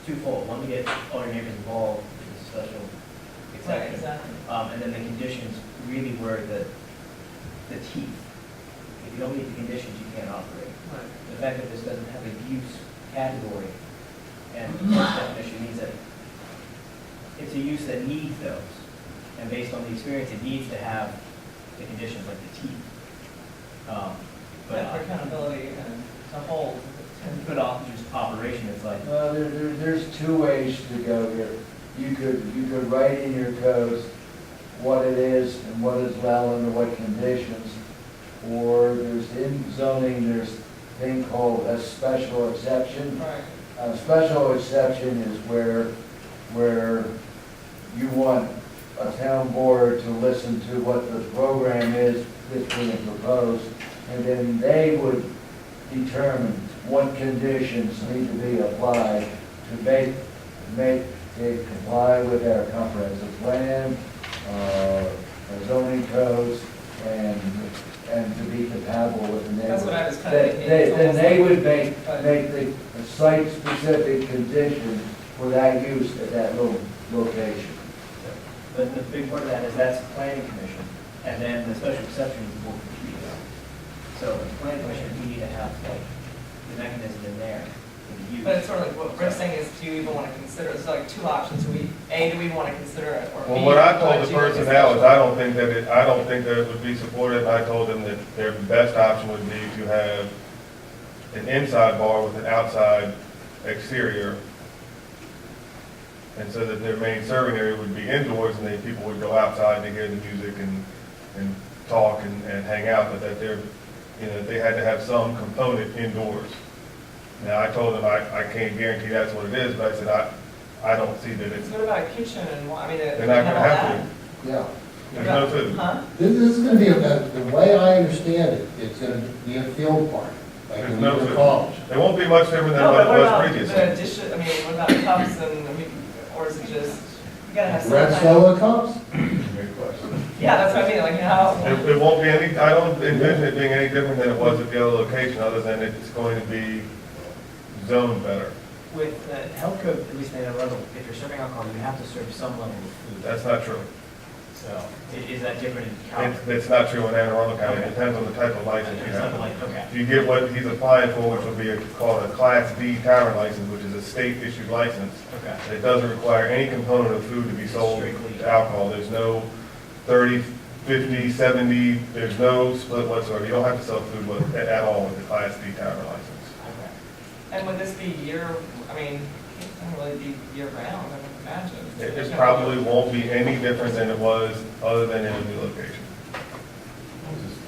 twofold. One, to get all your neighbors involved, which is a special Right, exception. exactly. And then the conditions really were the teeth. If you don't meet the conditions, you can't operate. Right. The fact that this doesn't have a use category and the definition means that it's a use that needs those. And based on the experience, it needs to have the conditions like the teeth. But for accountability and to hold. But off just operation, it's like, Well, there's two ways to go here. You could write in your codes what it is and what is allowed under what conditions. Or there's in zoning, there's a thing called a special exception. Right. A special exception is where you want a town board to listen to what the program is that's being proposed, and then they would determine what conditions need to be applied to make it comply with our comprehensive plan, our zoning codes, and to be compatible with the neighborhood. That's what I was kind of thinking. Then they would make Right. the site-specific conditions for that use at that location. but the big part of that is that's the planning commission. And then the special exception is the board of trees. So the planning commission, we need to have like the mechanism in there for the use. But it's sort of like what Rick's saying is, do you even want to consider, it's like two options, do we want to consider it, or B? Well, what I told do the you person think now it's is I don't think that it would be supported. I told them that their best option would be to have an inside bar with an outside exterior. And so that their main serving area would be indoors and then people would go outside to hear the music and talk and hang out, but that they had to have some component indoors. Now, I told them I can't guarantee that's what it is, but I said I don't see that it's, What about a kitchen and, I mean, they're not gonna have to. Yeah. There's no food. Huh? This is gonna be, the way I understand it, it's gonna be a field party, like There's in no the food. college. It won't be much different than No, what but it what was about previously. the dishes, I mean, what about cups and, or is it just, you gotta have some Red kind Stella cups? Good question. Yeah, that's what I mean, like, how, It won't be any, I don't envision it being any different than it was at the other location, other than it's going to be zoned better. With the health code, at least in Anne Arundel, if you're serving alcohol, you have to serve some level of food. That's not true. So, is that different in California? It's not true in Anne Arundel County. It depends on the type of license you It's not have. like, okay. If you get what he's applying for, which would be called a Class D tavern license, which is a state-issued license, Okay. it doesn't require any component of food to be sold Strictly. to alcohol. There's no 30, 50, 70, there's no split whatsoever. You don't have to sell food at all with the Class D tavern license. Okay. and would this be I mean, it doesn't really be year round, I would imagine. It probably won't be any different than it was, other than in a new location.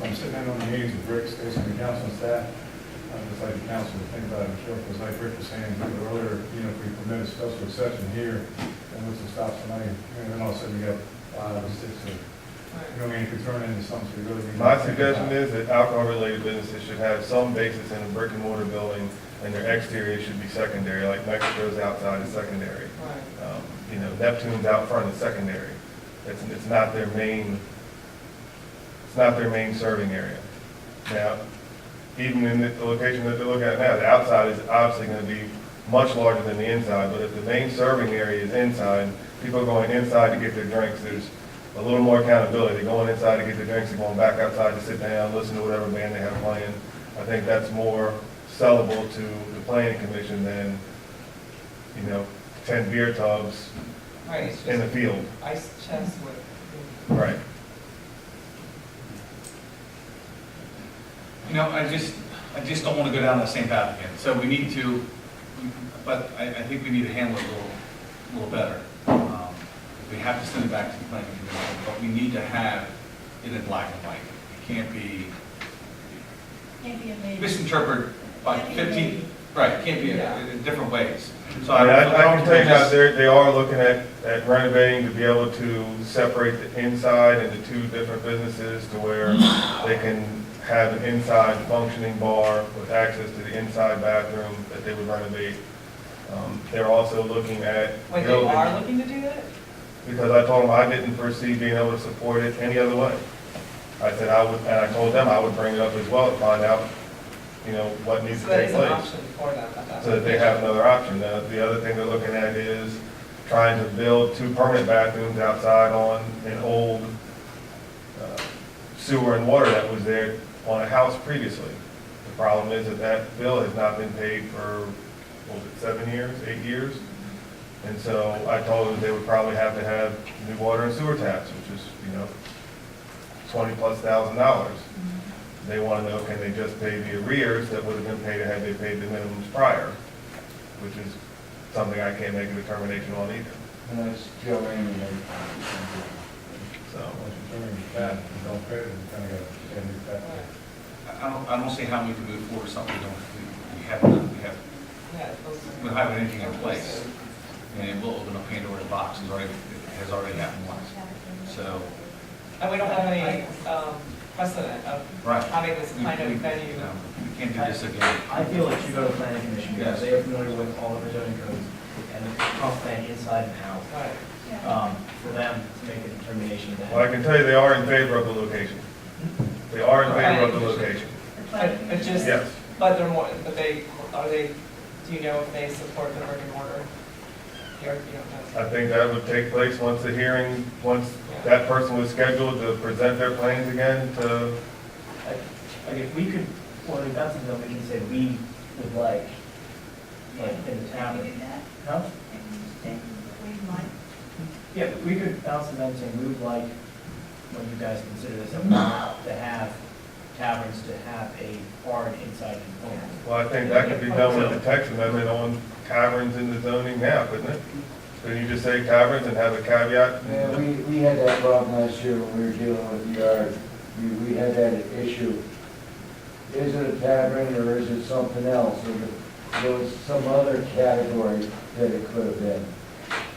I'm sitting in on the meetings with Rick, Stacy, and the council and staff. Just like the council to think about it, sure, because like Rick was saying earlier, if we permit a special exception here, then what's to stop somebody, and then all of a sudden you got 5 or 6, or, it could turn into something we really need. My suggestion is that alcohol-related businesses should have some basis in a brick and mortar building, and their exterior should be secondary, like Mexico's outside is secondary. Right. Neptune's out front is secondary. It's not their main serving area. Now, even in the location that they're looking at now, the outside is obviously going to be much larger than the inside, but if the main serving area is inside, people are going inside to get their drinks, there's a little more accountability. They're going inside to get their drinks, they're going back outside to sit down, listen to whatever band they have playing. I think that's more sellable to the planning commission than, 10 beer tubs Right, it's in the just field. ice chest with. Right. I just don't want to go down that same path again. So we need to, but I think we need to handle it a little better. We have to send it back to the planning commission, but we need to have it in black and white. It can't be Can't be a maybe. misinterpreted by Can't be a 15, maybe. right, can't be Yeah. in different ways. So I I can tell you now, they are looking at renovating to be able to separate the inside into two different businesses to where they can have an inside functioning bar with access to the inside bathroom that they would renovate. They're also looking at Wait, they building, are looking to do that? because I told them I didn't foresee being able to support it any other way. I said I would, and I told them I would bring it up as well to find out, what needs So to that take is an place. option for them at that So that they have another option. The other thing they're looking at is trying to build 2 permanent bathrooms outside on an old sewer and water that was there on a house previously. The problem is that bill has not been paid for, what was it, 7 years, 8 years? And so I told them they would probably have to have new water and sewer taps, which is, $20,000+. They want to know, can they just pay the arrears that would have been paid had they paid the minimums prior, which is something I can't make a determination on either. And that's Joe Raymond. So, I don't see how we can move forward with something we haven't, Yeah, those are- we don't have anything in place. And it will open up Pandora's box, it has already happened once. So, And we don't have any precedent of right. having this kind of venue. No, we can't do this again. I feel it should go to the planning commission because they are familiar with all of the zoning codes and the comp plan inside and out. Right. For them to make a determination that. well, I can tell you they are in favor of the location. They are in favor of the location. But just, Yes. but they're more, but they, do you know if they support the brick and mortar? You don't know. I think that would take place once the hearing, once that person was scheduled to present their plans again to, Like if we could, when we bounce them, we can say we would like in the town. Can we do that? Huh? Can we just take what we like? Yeah, but we could bounce them and say we would like, when you guys consider this, to have taverns to have a hard inside component. well, I think that could be done with the text amendment on taverns in the zoning now, couldn't it? Couldn't you just say taverns and have a caveat? Yeah, we had that problem last year when we were dealing with the yard. We had that issue. Is it a tavern or is it something else? Or there was some other category that it could have been.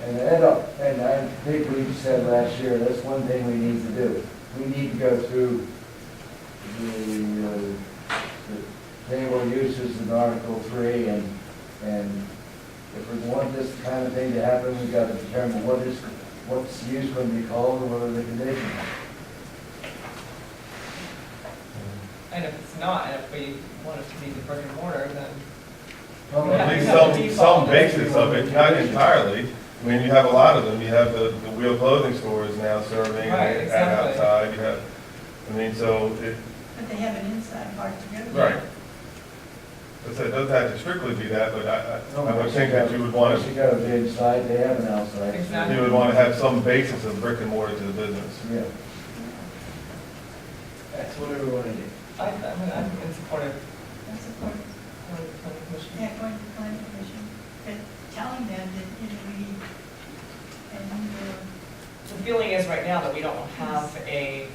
And I think we said last year, that's one thing we need to do. We need to go through the table of uses in Article 3 and if we want this kind of thing to happen, we've got to determine what's the use going to be called and what are the conditions. And if it's not, and if we want it to be the brick and mortar, then At least some basis of it, not entirely. I mean, you have a lot of them. You have the Wheel Clothing Stores now serving Right, at exactly. outside. You have, so it, But they have an inside part together. right. So it doesn't have to strictly be that, but I would think that you would want You got a big inside, they have an outside. Exactly. you would want to have some basis of brick and mortar to the business. Yeah. That's whatever we want to do. I'm in support of That's the point. the planning commission. Yeah, going to the planning commission, but telling them that, we, and, The feeling is right now that we don't have a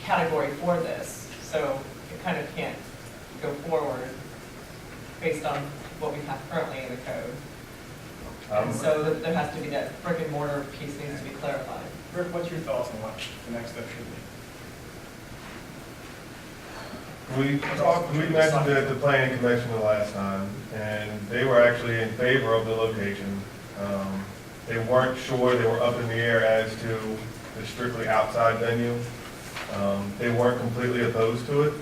category for this, so it kind of can't go forward based on what we have currently in the code. And so there has to be that brick and mortar piece needs to be clarified. Rick, what's your thoughts on what the next step should be? We mentioned it at the planning commission the last time, and they were actually in favor of the location. They weren't sure, they were up in the air as to the strictly outside venue. They weren't completely opposed to it.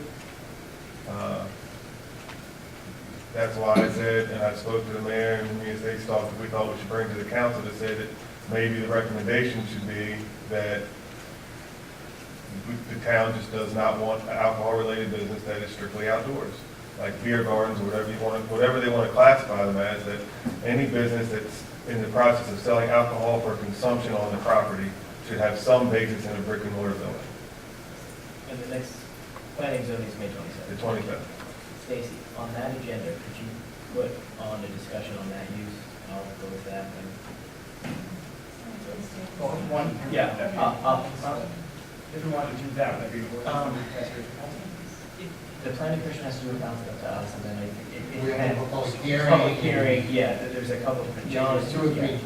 That's why I said, and I spoke to the mayor, and me and Stacy talked, we thought we should bring to the council to say that maybe the recommendation should be that the town just does not want an alcohol-related business that is strictly outdoors, like beer gardens or whatever they want to classify them as, that any business that's in the process of selling alcohol for consumption on the property should have some basis in a brick and mortar building. And the next planning zone is May 27th. The 27th. Stacy, on that agenda, could you put on a discussion on that use? I'll go with that. Yeah, if we wanted to do that, that'd be. The planning commission has to move down to us, and then I think it We have a public hearing. Public hearing, yeah, there's a couple of different John, changes. two or three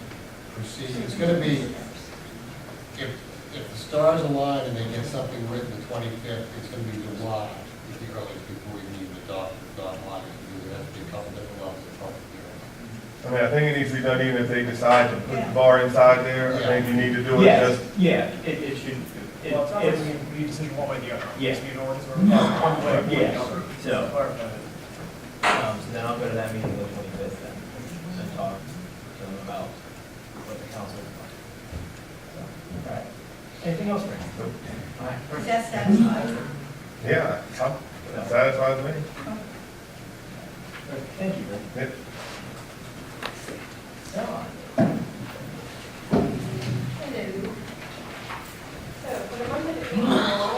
procedures. It's gonna be, if the stars align and they get something written the 25th, it's gonna be July, is the earliest before we need the dot line. Because it has to be a couple different levels of public hearing. I mean, I think it needs to be done even if they decide to put the bar inside there. I think you need to do it Yeah, just, yeah, it should, Well, it's not like we need to decision one way or the other. Yeah. It's an ordinance or one way or the Yeah. other. So- Clarify that. so then I'll go to that meeting on the 25th then, and talk to them about what the council would like. So, all right. Anything else, Rick? All right. Is that satisfied? yeah, that satisfies me. Thank you, Rick. Yep. Dawn. Hello. So for the month of April,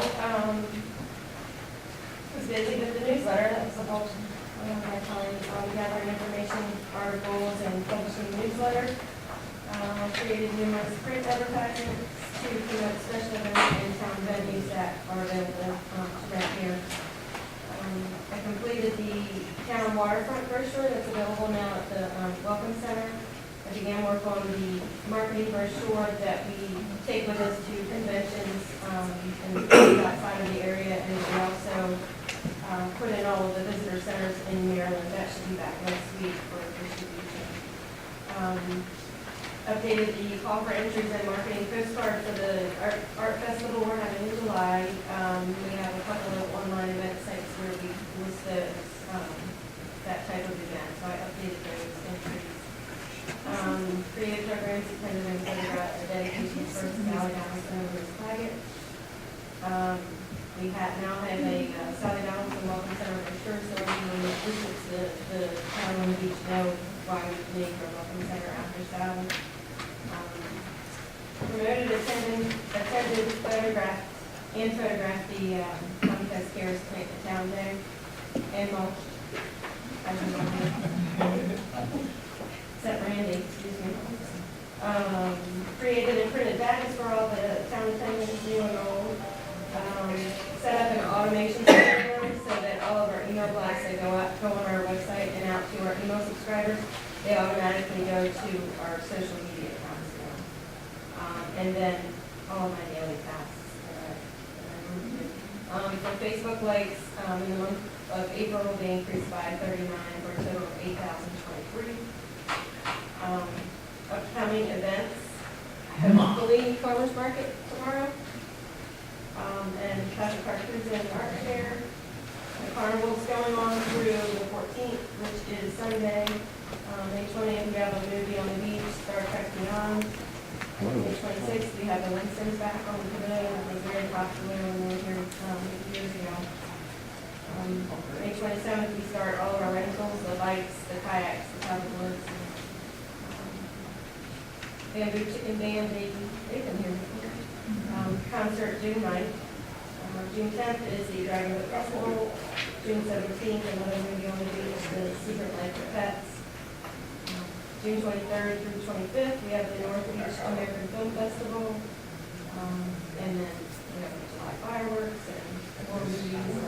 was busy with the newsletter. That was the whole, my time, gathering information, articles, and publishing the newsletter. Created numerous print advertisements to promote special events and town venues that are available right here. I completed the town waterfront brochure that's available now at the Welcome Center. I began work on the marketing brochure that we take with us to conventions and outside of the area, and we also put in all of the visitor centers in Maryland. That should be back next week for distribution. Updated the call for entries and marketing postcard for the art festival we're having in July. We have a couple of online event sites where we list those, that type of event, so I updated those entries. Creative programs attended and photographed the dedication for Sally Donaldson and Liz Claggett. We now have a Sally Donaldson Welcome Center brochure, so everyone who visits the town on the beach know why we named our Welcome Center after Sally. Promoted, attended, photographed the Comcast Cares Plant the Town Day, and mulched. Except Randy, excuse me. Created and printed badges for all the town attendants, new and old. Set up an automation system so that all of our email blasts that go on our website and out to our email subscribers, they automatically go to our social media accounts now. And then all of my daily tasks that I do. For Facebook likes, in the month of April, they increased by 39 for a total of 8,023. Upcoming events, Bellini Farmers Market tomorrow, and Patrick Park Cruise and Art Fair. The carnival's going on through the 14th, which is Sunday. May 20th, we have a movie on the beach, Star Trek Beyond. May 26th, we have the Winstons back on the pavilion, it was very popular when we were here years ago. May 27th, we start all of our rentals, the bikes, the kayaks, the paddleboards. Bamboo Chicken Band, they've been here before. Concert June 9th. June 10th is the Dragon Boat Festival. June 17th, another movie on the beach, The Secret Life of Pets. June 23rd through 25th, we have the North Beach American Film Festival. And then we have the July fireworks and more movies.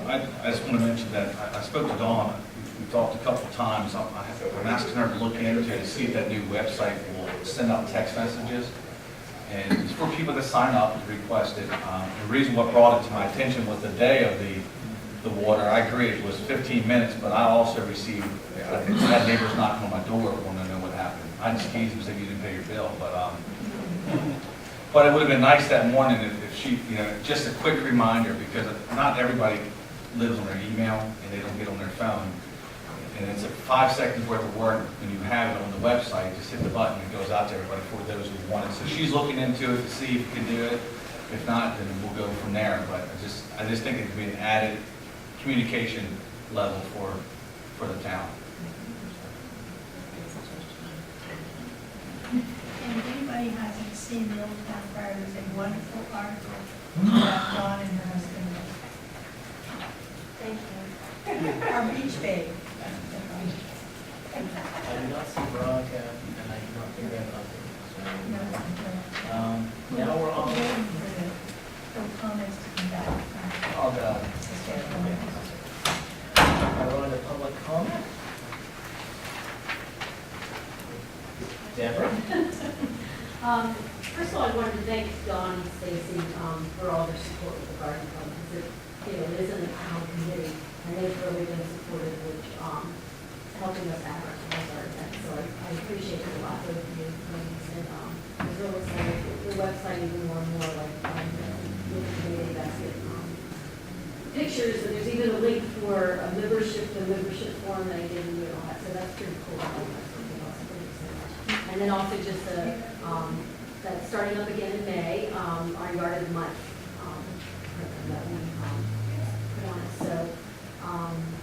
I just want to mention that I spoke to Dawn, we talked a couple of times, I'm asking her to look into to see if that new website will send out text messages. And it's for people that sign up and request it. The reason what brought it to my attention was the day of the water. I agree, it was 15 minutes, but I also received, I think I had neighbors knocking on my door wanting to know what happened. I just teased them, said you didn't pay your bill, but it would have been nice that morning if she, just a quick reminder, because not everybody lives on their email and they don't get on their phone. And it's a 5 seconds worth of work when you have it on the website, just hit the button, it goes out to everybody for those who want it. So she's looking into it to see if you can do it. If not, then we'll go from there. But I just think it could be an added communication level for the town. And if anybody hasn't seen the Old Town Crier, there's a wonderful article about Dawn and her husband. Thank you. Our beach babe. I do not see Veronica, and I do not think that. No, Now we're on, No comments to come back. I'll go. I go into public comment. Deborah? First of all, I wanted to thank Dawn and Stacy for all their support with the garden club, because it is an town committee, and they've really been supportive with helping us advertise our event, so I appreciate it a lot, both of you ladies, and it's really exciting, the website even more and more, like, with the community that's getting pictures, and there's even a link for a membership, the membership form that I didn't do and all that, so that's pretty cool. I think that's something else I'm pretty excited. And then also just that's starting up again in May, our Yard of the Month, that we put on it. So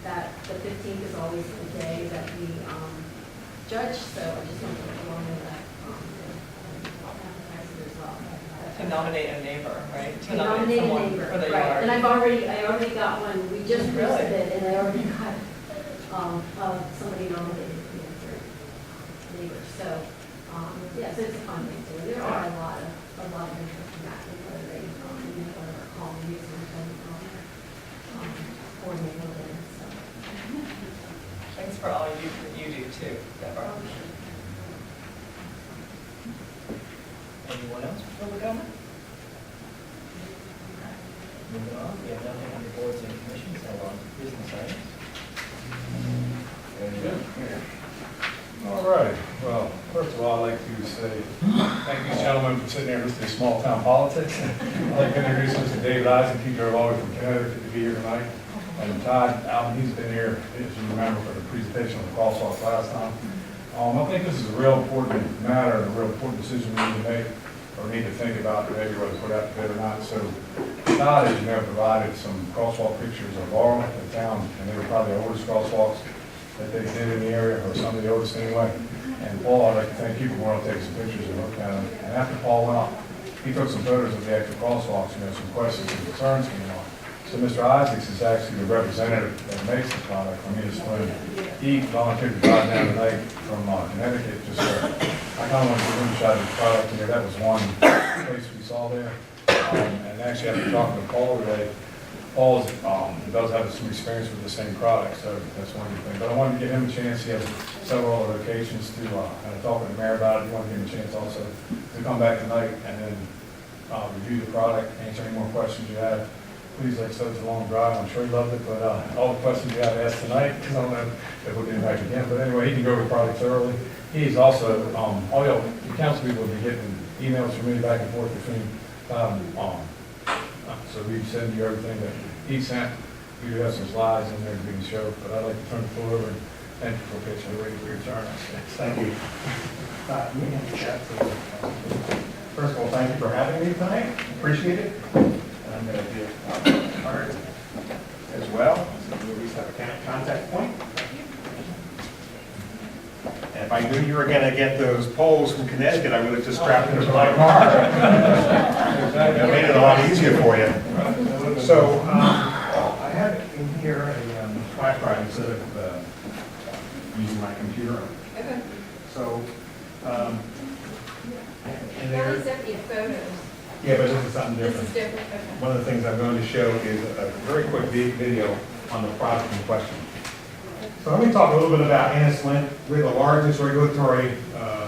that the 15th is always the day that we judge, so I just want to put along with that, advertise it as well. To nominate a neighbor, right? To nominate a someone neighbor, for the right, yard. and I already got one, we just Really? posted it, and I already got, somebody nominated me for neighbors, so, yes, it's a fun thing too, there are a lot of interest in that, and whether they, whether they're calling me, or coordinate with it, so. Thanks for all you do too, Deborah. Anyone else for public comment? Moving on, we have nothing under boards and commissions, so on to business items. Very good. All right, well, first of all, I'd like to say thank these gentlemen for sitting there listening to small town politics. I'd like to introduce Mr. David Isaac, he drove all the way from Connecticut to be here tonight. And Todd Allen, he's been here, as you remember, for the presentation on the crosswalks last time. I think this is a real important matter, a real important decision we need to make, or need to think about, maybe whether to put out the bid or not. So Todd, as you know, provided some crosswalk pictures of all the town, and they were probably the oldest crosswalks that they did in the area, or some of the oldest anyway. And Paul, I'd like to thank you for wanting to take some pictures and look at them. And after Paul went up, he took some photos of the actual crosswalks, some questions and concerns came on. So Mr. Isaacs is actually the representative that makes the product from East Flynn. He volunteered to drive down tonight from Connecticut, just I kind of wanted to give him a shot at the product here. That was one place we saw there. And actually, after talking to Paul today, Paul does have some experience with the same product, so that's one good thing. But I wanted to give him a chance. He has several other locations to kind of talk with the mayor about it. I want to give him a chance also to come back tonight and then review the product, answer any more questions you have. Please, like I said, it's a long drive. I'm sure he loved it, but all the questions you have asked tonight, because I don't know if we'll get him back again. But anyway, he can go over the product thoroughly. He's also, all y'all, the council people will be getting emails from me back and forth between so we send you everything that he sent. We do have some slides in there to be shown, but I'd like to turn the floor over and thank you for patiently waiting for your turn. Thank you. First of all, thank you for having me tonight. Appreciate it. And I'm going to give a card as well, so we at least have a contact point. And if I knew you were going to get those poles from Connecticut, I would have just strapped them to my car. That made it a lot easier for you. So I have in here a flash drive instead of using my computer. Okay. So, and You there, already sent me photos. yeah, but this is something This different. is different, okay. One of the things I'm going to show is a very quick video on the product in question. So let me talk a little bit about Annis-Lint. We're the largest regulatory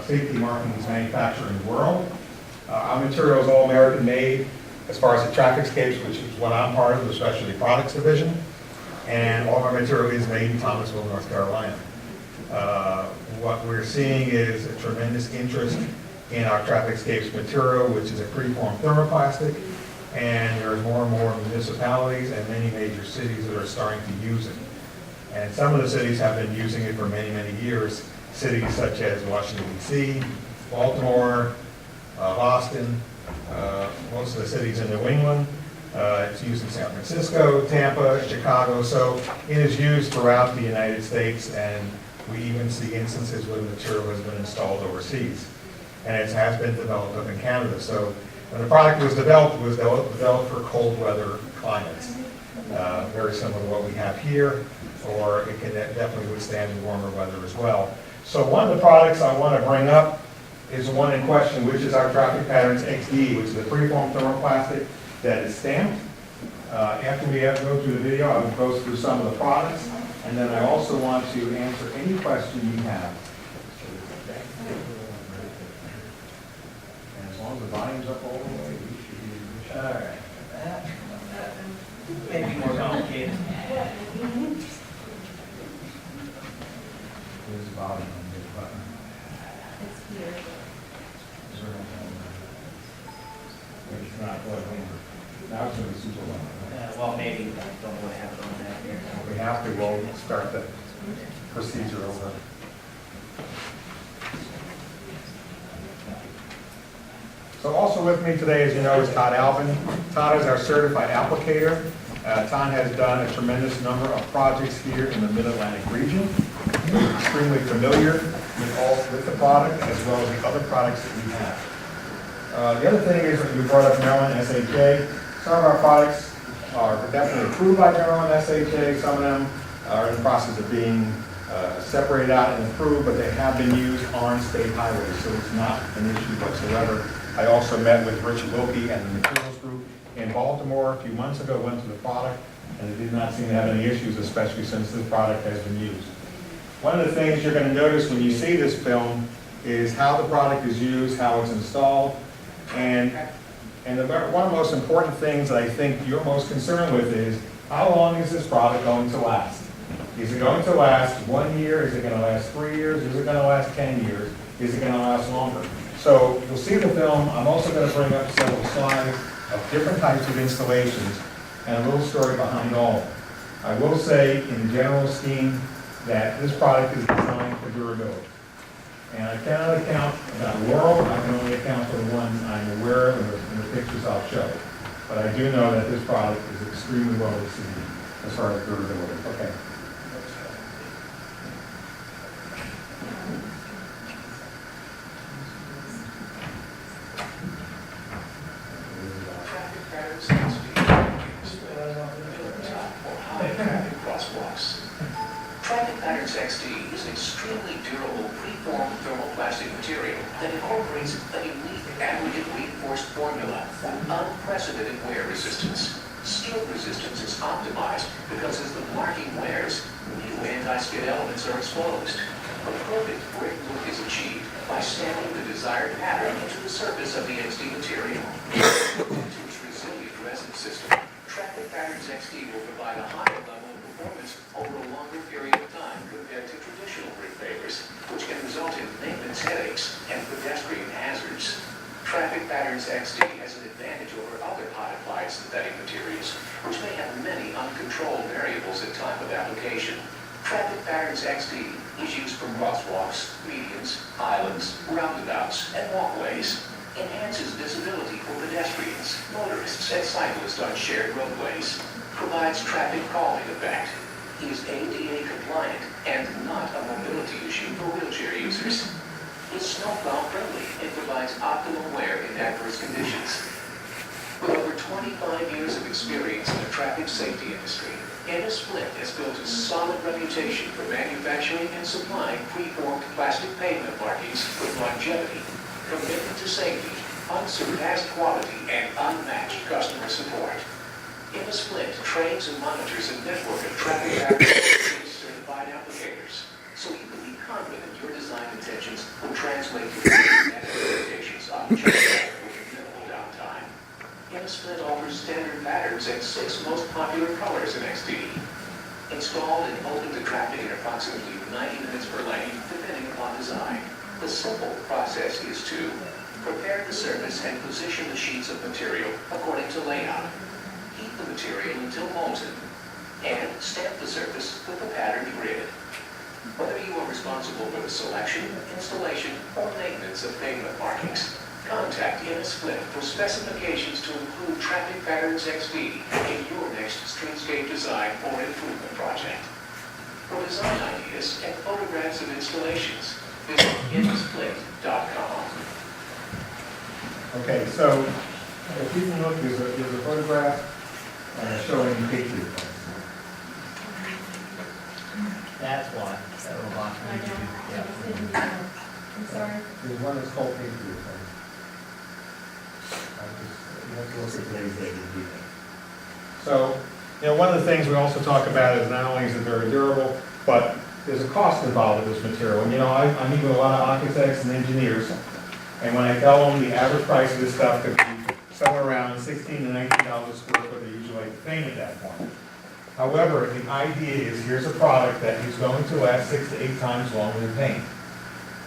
safety markings manufacturer in the world. Our material is all American made as far as the trafficscapes, which is what I'm part of, the Specialty Products Division. And all of our material is made in Thomasville, North Carolina. What we're seeing is a tremendous interest in our trafficscapes material, which is a preformed thermoplastic. And there's more and more municipalities and many major cities that are starting to use it. And some of the cities have been using it for many, many years. Cities such as Washington, D.C., Baltimore, Boston, most of the cities in New England. It's used in San Francisco, Tampa, Chicago. So it is used throughout the United States, and we even see instances where the material has been installed overseas. And it has been developed up in Canada. So when the product was developed, it was developed for cold weather climates. Very similar to what we have here, or it can definitely withstand warmer weather as well. So one of the products I want to bring up is the one in question, which is our Traffic Patterns XD, which is a preformed thermoplastic that is stamped. After we go through the video, I will go through some of the products, and then I also want to answer any question you have. And as long as the volume's up all the way, we should be in good shape. All right. Maybe more complicated. There's the volume on this button. It's here. It's not plugged in. Now it's going to be super loud. Well, maybe, I don't want to have it on that here. If we have to, we'll start the procedure over. So also with me today, as you know, is Todd Alvin. Todd is our certified applicator. Todd has done a tremendous number of projects here in the Mid-Atlantic region. He's extremely familiar with the product as well as the other products that we have. The other thing is that we brought up Maryland SHA. Some of our products are definitely approved by Maryland SHA. Some of them are in the process of being separated out and approved, but they have been used on state highways, so it's not an issue whatsoever. I also met with Richard Wilkie and the Materials Group in Baltimore a few months ago, went through the product, and it did not seem to have any issues, especially since this product has been used. One of the things you're going to notice when you see this film is how the product is used, how it's installed, and one of the most important things that I think you're most concerned with is how long is this product going to last? Is it going to last 1 year? Is it going to last 3 years? Is it going to last 10 years? Is it going to last longer? So you'll see the film. I'm also going to bring up several slides of different types of installations and a little story behind all. I will say in the general scheme that this product is designed for durability. And I cannot account about the world, I can only account for the one I'm aware of and the pictures I'll show. But I do know that this product is extremely well received as far as durability. Okay. Traffic Patterns XD is an extremely durable preformed thermoplastic material that incorporates a unique aggregate reinforced formula with unprecedented wear resistance. Skid resistance is optimized because as the marking wears, new anti-skid elements are exposed. A perfect brick look is achieved by stamping the desired pattern into the surface of the XD material. Due to its resilient resin system, Traffic Patterns XD will provide a higher level of performance over a longer period of time compared to traditional brick pavers, which can result in maintenance headaches and pedestrian hazards. Traffic Patterns XD has an advantage over other hot applied synthetic materials, which may have many uncontrolled variables at time of application. Traffic Patterns XD is used for crosswalks, medians, islands, roundabouts, and walkways. Enhances visibility for pedestrians, motorists, and cyclists on shared roadways. Provides traffic calming effect. Is ADA compliant and not a mobility issue for wheelchair users. Is snowplow friendly and provides optimum wear in adverse conditions. With over 25 years of experience in the traffic safety industry, Ennis Flint has built a solid reputation for manufacturing and supplying preformed plastic pavement markings with longevity, commitment to safety, unsurpassed quality, and unmatched customer support. Ennis Flint trains and monitors a network of traffic patterns certified applicators, so you can be confident your design intentions will translate to expectations on the job with minimal downtime. Ennis Flint offers standard patterns and 6 most popular colors in XD. Installed and open to traffic in approximately 90 minutes per lane, depending upon design. The simple process is to prepare the surface and position the sheets of material according to layout. Heat the material until molten, and stamp the surface with the patterned grid. Whether you are responsible for the selection, installation, or maintenance of pavement markings, contact Ennis Flint for specifications to include Traffic Patterns XD in your next streetscape design or improvement project. For design ideas and photographs of installations, visit ennisflint.com. Okay, so if you can look, there's a photograph showing Patriot Place. That's why, that little box. Yeah. I'm sorry. There's one that's called Patriot Place. You have to look at today's date to do that. So, you know, one of the things we also talk about is not only is it very durable, but there's a cost involved with this material. And, you know, I meet with a lot of architects and engineers, and when I tell them the average price of this stuff could be somewhere around $16 to $19 a square foot, they usually like to paint at that point. However, the idea is here's a product that is going to last 6 to 8 times longer than paint.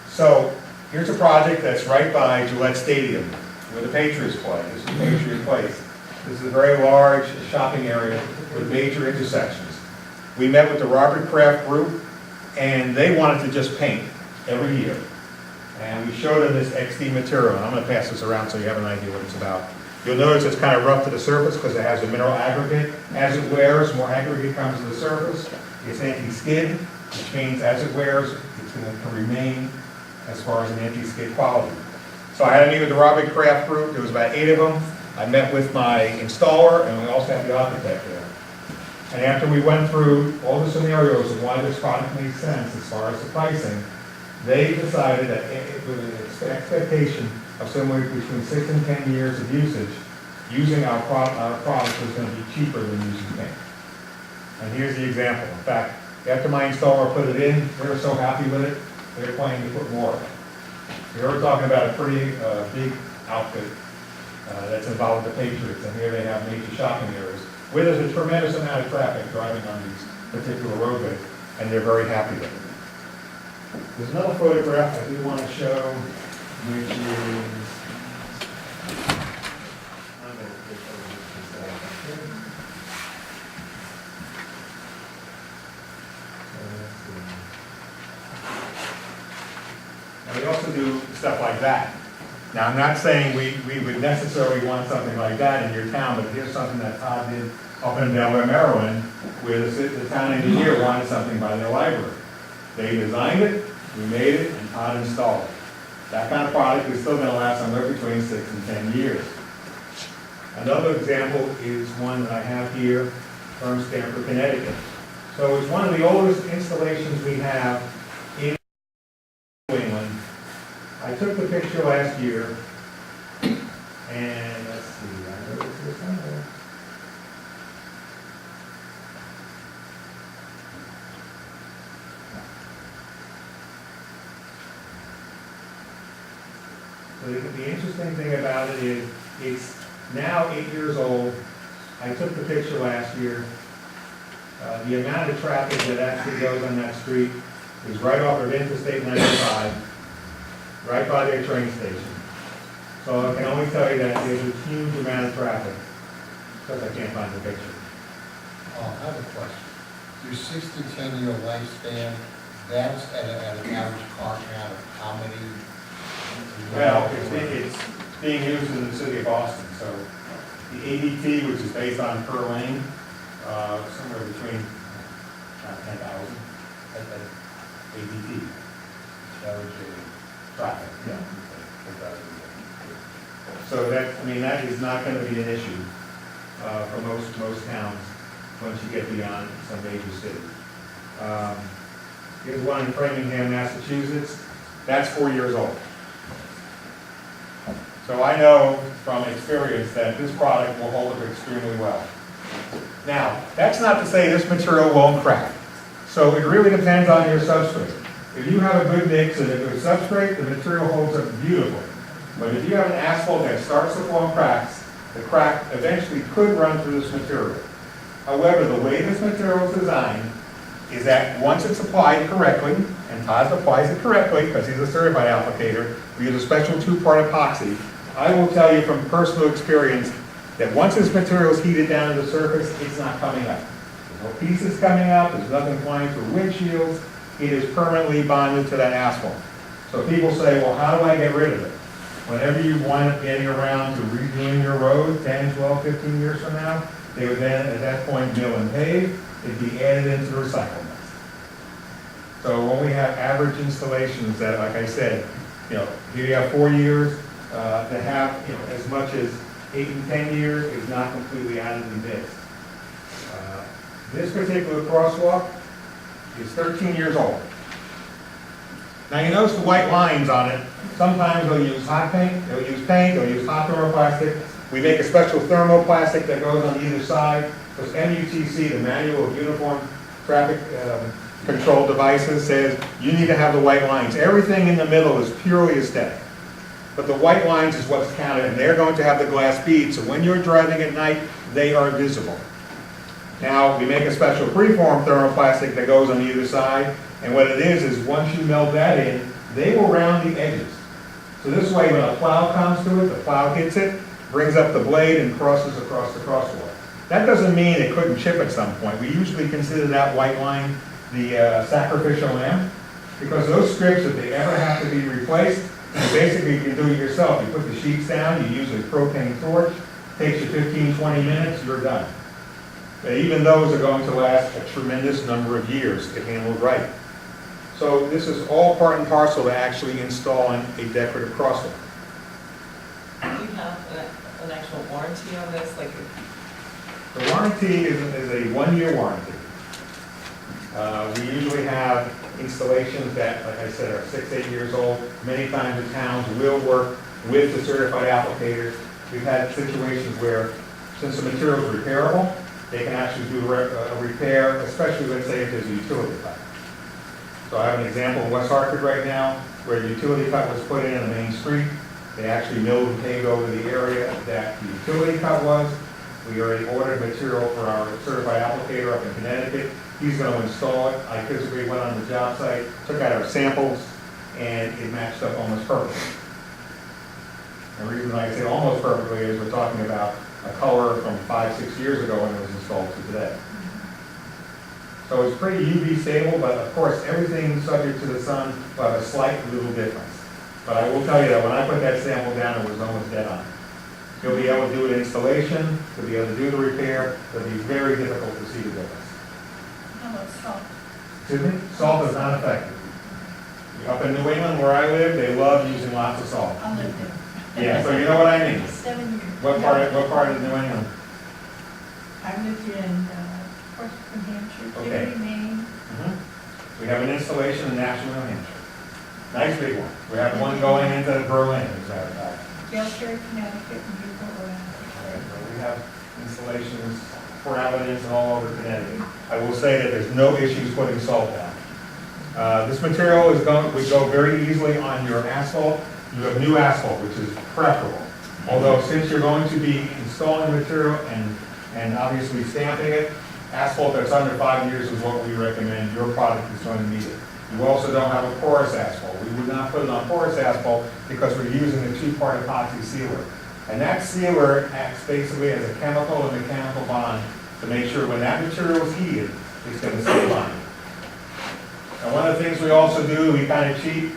So here's a project that's right by Gillette Stadium, where the Patriots play. This is Patriot Place. This is a very large shopping area with major intersections. We met with the Robert Kraft Group, and they wanted to just paint every year. And we showed them this XD material, and I'm going to pass this around so you have an idea what it's about. You'll notice it's kind of rough to the surface because it has a mineral aggregate. As it wears, more aggregate comes to the surface. It's anti-skid, which means as it wears, it's going to remain as far as an anti-skid quality. So I had a meeting with the Robert Kraft Group. There was about 8 of them. I met with my installer, and we also had the architect there. And after we went through all the scenarios of why this product makes sense as far as the pricing, they decided that with an expectation of somewhere between 6 and 10 years of usage, using our product was going to be cheaper than using paint. And here's the example. In fact, after my installer put it in, they were so happy with it, they're planning to put more. We were talking about a pretty big outfit that's involved with the Patriots, and here they have major shopping areas where there's a tremendous amount of traffic driving on these particular roadways, and they're very happy with it. There's another photograph I do want to show, which is, I'm going to take over this. And we also do stuff like that. Now, I'm not saying we would necessarily want something like that in your town, but here's something that Todd did up in Delaware, Maryland, where the town engineer wanted something by their library. They designed it, we made it, and Todd installed it. That kind of product is still going to last somewhere between 6 and 10 years. Another example is one that I have here from Stamford, Connecticut. So it's one of the oldest installations we have in New England. I took the picture last year, and let's see, I know it's here somewhere. So the interesting thing about it is it's now 8 years old. I took the picture last year. The amount of traffic that actually goes on that street is right off of Interstate 95. Right by their train station. So I can only tell you that there's a huge amount of traffic, because I can't find the picture. I have a question. Your 6 to 10 year lifespan, that's at an average car count of how many? Well, it's being used in the city of Boston, so the ADT, which is based on per lane, somewhere between 10,000 at ADT. Average traffic, yeah. So that, I mean, that is not going to be an issue for most towns once you get beyond some major cities. Here's one in Framingham, Massachusetts. That's 4 years old. So I know from experience that this product will hold up extremely well. Now, that's not to say this material won't crack. So it really depends on your substrate. If you have a good mix and a good substrate, the material holds up beautifully. But if you have an asphalt that starts to form cracks, the crack eventually could run through this material. However, the way this material is designed is that once it's applied correctly, and Todd applies it correctly because he's a certified applicator, we use a special 2-part epoxy. I will tell you from personal experience that once this material is heated down to the surface, it's not coming up. There's no pieces coming up, there's nothing flying through windshields. It is permanently bonded to that asphalt. So people say, well, how do I get rid of it? Whenever you wind up getting around to redoing your road 10, 12, 15 years from now, they would then, at that point, mill and pave. It'd be added into the recycle mix. So when we have average installations that, like I said, you know, here you have 4 years, to have, you know, as much as 8 and 10 years is not completely out of the mix. This particular crosswalk is 13 years old. Now, you notice the white lines on it. Sometimes they'll use hot paint, they'll use hot thermoplastic. We make a special thermoplastic that goes on either side, because MUTC, the Manual of Uniform Traffic Control Devices, says you need to have the white lines. Everything in the middle is purely aesthetic. But the white lines is what's counted, and they're going to have the glass beads, so when you're driving at night, they are visible. Now, we make a special preform thermoplastic that goes on either side, and what it is once you melt that in, they will round the edges. So this way, when a plow comes to it, the plow hits it, brings up the blade, and crosses across the crosswalk. That doesn't mean it couldn't chip at some point. We usually consider that white line the sacrificial lamb, because those strips, if they ever have to be replaced, basically you can do it yourself. You put the sheets down, you use a propane torch, takes you 15, 20 minutes, you're done. But even those are going to last a tremendous number of years if handled right. So this is all part and parcel to actually installing a decorative crosswalk. Do you have an actual warranty on this? Like, The warranty is a 1-year warranty. We usually have installations that, like I said, are 6, 8 years old. Many times the towns will work with the certified applicators. We've had situations where, since the material is repairable, they can actually do a repair, especially, let's say, if there's a utility cut. So I have an example in West Hartford right now where the utility cut was put in the main street. They actually milled and paved over the area that the utility cut was. We already ordered material for our certified applicator up in Connecticut. He's going to install it. I physically went on the job site, took out our samples, and it matched up almost perfectly. The reason I say almost perfectly is we're talking about a color from 5, 6 years ago when it was installed to today. So it's pretty UV stable, but of course everything subject to the sun will have a slight little difference. But I will tell you that when I put that sample down, it was almost dead on. You'll be able to do an installation, you'll be able to do the repair, it'll be very difficult to see the difference. How about salt? Excuse me? Salt is not effective. Up in New England where I live, they love using lots of salt. I lived there. Yeah, so you know what I mean. 7 years. What part of New England? I lived in Portsmouth, New Hampshire, Okay. Kittery, Maine. We have an installation in Nashville, New Hampshire. Nice big one. We have one going into Berlin, as a matter of fact. Belcher, Connecticut, and Newport, Rhode Island. So we have installations for Providence and all over Connecticut. I will say that there's no issues putting salt down. This material would go very easily on your asphalt. You have new asphalt, which is preferable. Although since you're going to be installing material and obviously stamping it, asphalt that's under 5 years is what we recommend. Your product is going to meet it. You also don't have a porous asphalt. We would not put it on porous asphalt because we're using a 2-part epoxy sealer. And that sealer acts basically as a chemical and mechanical bond to make sure when that material is heated, it's going to stay on. And one of the things we also do, we kind of cheat,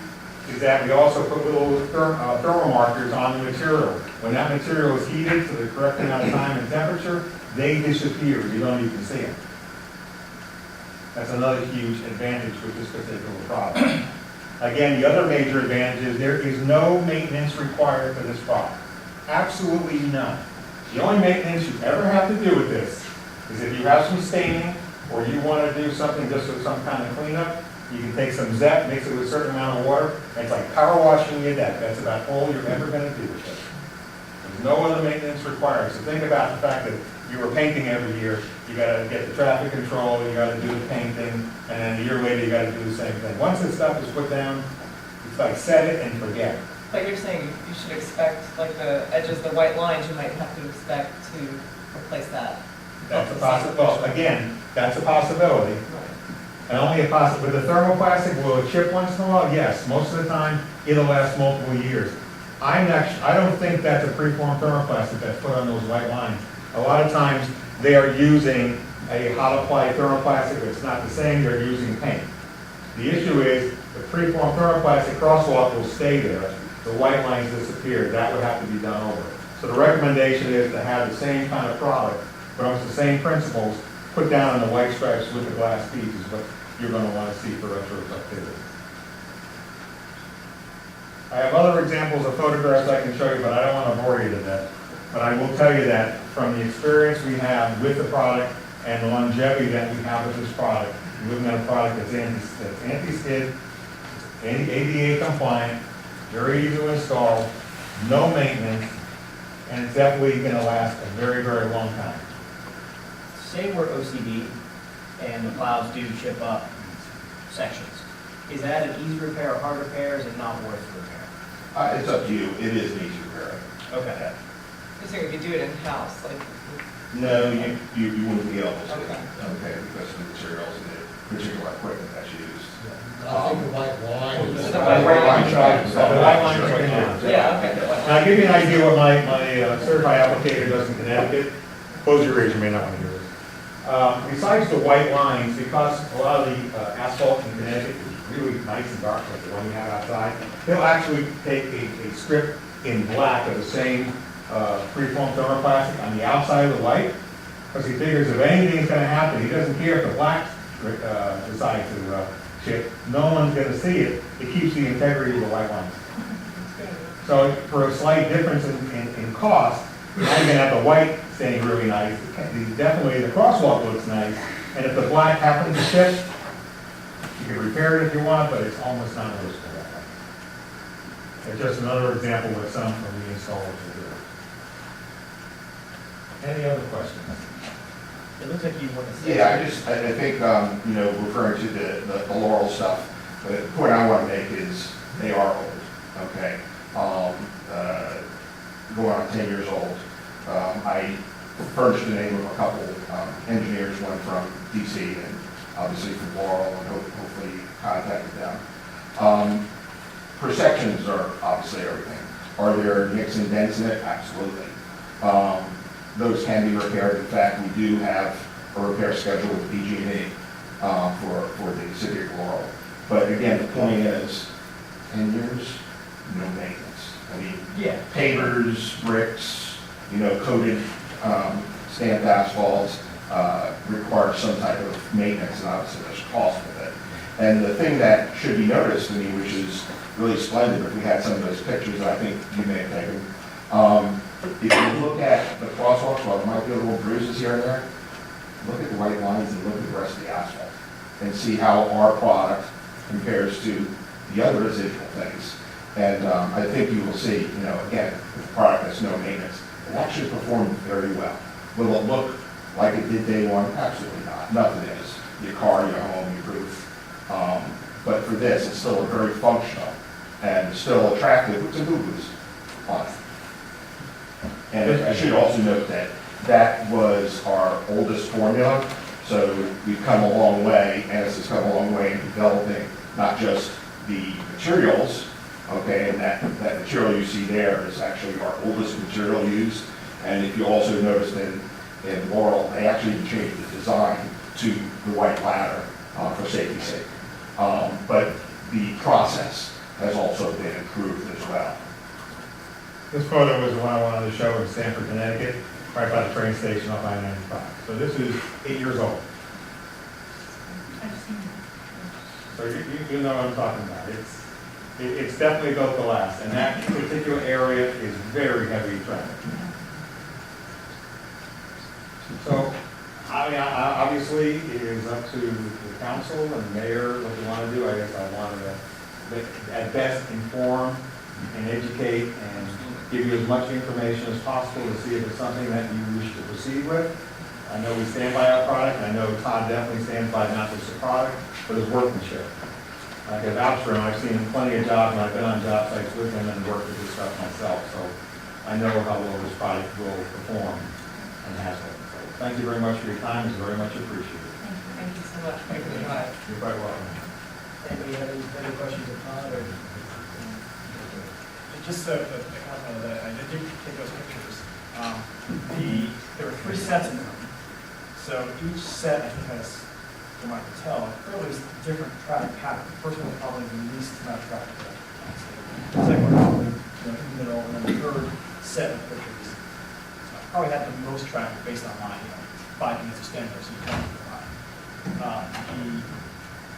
is that we also put little thermal markers on the material. When that material is heated to the correct amount of time and temperature, they disappear. You don't even see them. That's another huge advantage with this particular product. Again, the other major advantage is there is no maintenance required for this product. Absolutely none. The only maintenance you ever have to do with this is if you have some staining or you want to do something just with some kind of cleanup, you can take some Zep, mix it with a certain amount of water, and it's like power washing your deck. That's about all you're ever going to do with it. There's no other maintenance required. So think about the fact that you were painting every year. You got to get the traffic control, you got to do the painting, and then a year later you got to do the same thing. Once this stuff is put down, it's like set it and forget. but you're saying you should expect, like the edges, the white lines, you might have to expect to replace that. That's a possibility. Again, that's a possibility. And only a possibility. With the thermoplastic, will it chip once in a while? Yes. Most of the time, it'll last multiple years. I don't think that's a preformed thermoplastic that's put on those white lines. A lot of times, they are using a hot applied thermoplastic that's not the same, they're using paint. The issue is, the preformed thermoplastic crosswalk will stay there, the white lines disappear, that would have to be done over. So the recommendation is to have the same kind of product, but almost the same principles, put down on the white stripes with the glass beads is what you're going to want to see for retrospectivity. I have other examples of photographs I can show you, but I don't want to bore you to death. But I will tell you that from the experience we have with the product and the longevity that we have with this product, we're looking at a product that's anti-skid, ADA compliant, very easy to install, no maintenance, and it's definitely gonna last a very, very long time. Say we're OCD and the plows do chip up sections. Is that an easy repair or hard repair? Is it not worth the repair? It's up to you, it is an easy repair. Okay. Just think we could do it in-house, like, No, you wouldn't be able to, Okay. okay, because of the materials and the particular equipment that's used. I think the white line is. The white line. The white line is right now. yeah, okay. the white Now, I'll give you an idea what my certified applicator does in Connecticut. Close your ears, you may not want to hear this. Besides the white lines, because a lot of the asphalt in Connecticut is really nice and dark, like the one you have outside, he'll actually take a strip in black of the same free-form thermoplastic on the outside of the white, because he figures if anything's going to happen, he doesn't care if the black decides to chip, no one's going to see it. It keeps the integrity of the white lines. So for a slight difference in cost, now you're gonna have the white staying really nice. Definitely the crosswalk looks nice, and if the black happens to chip, you can repair it if you want, but it's almost not noticeable that way. It's just another example of some from the installers will do. Any other questions? It looks like you want to say. Yeah, I think, referring to the Laurel stuff, the point I want to make is they are old, okay? Going on 10 years old. I furnished the name of a couple engineers, one from DC and obviously from Laurel, and hopefully contacted them. Persections are obviously everything. Are there nicks and dents in it? Absolutely. Those can be repaired. In fact, we do have a repair schedule with PG&E for the city of Laurel. But again, the point is, 10 years, no maintenance. I mean, Yeah. pavers, bricks, coated stamped asphalts require some type of maintenance, and obviously there's cost with it. And the thing that should be noticed to me, which is really splendid, if we had some of those pictures that I think you may have taken, if you look at the crosswalks, while there might be little bruises here and there, look at the white lines and look at the rest of the asphalt, and see how our product compares to the other residual things. And I think you will see, again, with a product that's no maintenance, it actually performed very well. Will it look like it did day one? Absolutely not. Nothing is. Your car, your home, your roof. But for this, it's still very functional and still attractive with the boo-boos on it. And I should also note that that was our oldest formula, so we've come a long way, and this has come a long way in developing not just the materials, okay, and that material you see there is actually our oldest material used. And if you also noticed in Laurel, they actually changed the design to the white ladder for safety's sake. But the process has also been improved as well. This photo was the one I wanted to show in Stamford, Connecticut, right by the train station on I-95. So this is 8 years old. So you know what I'm talking about. It's definitely built to last, and that particular area is very heavy traffic. So, I mean, obviously, it is up to the council and the mayor what you want to do. I guess I wanted to, at best, inform and educate and give you as much information as possible to see if it's something that you wish to proceed with. I know we stand by our product, and I know Todd definitely stands by not just the product, but his workmanship. I can vouch for him. I've seen plenty of jobs, and I've been on job sites with him and worked with this stuff myself, so I know how well this product will perform and has been. So thank you very much for your time. It's very much appreciated. Thank you so much. Thank you very much. You're quite welcome. Anybody have any questions of Todd or? Just a comment on that, I did take those pictures. There were 3 sets of them. So each set, I think, has, from what I can tell, clearly is different traffic pattern. The first one was probably the least amount of traffic. The second one probably in the middle, and then the third set of pictures probably had the most traffic based on my 5 minutes of stand there, so you come to the line.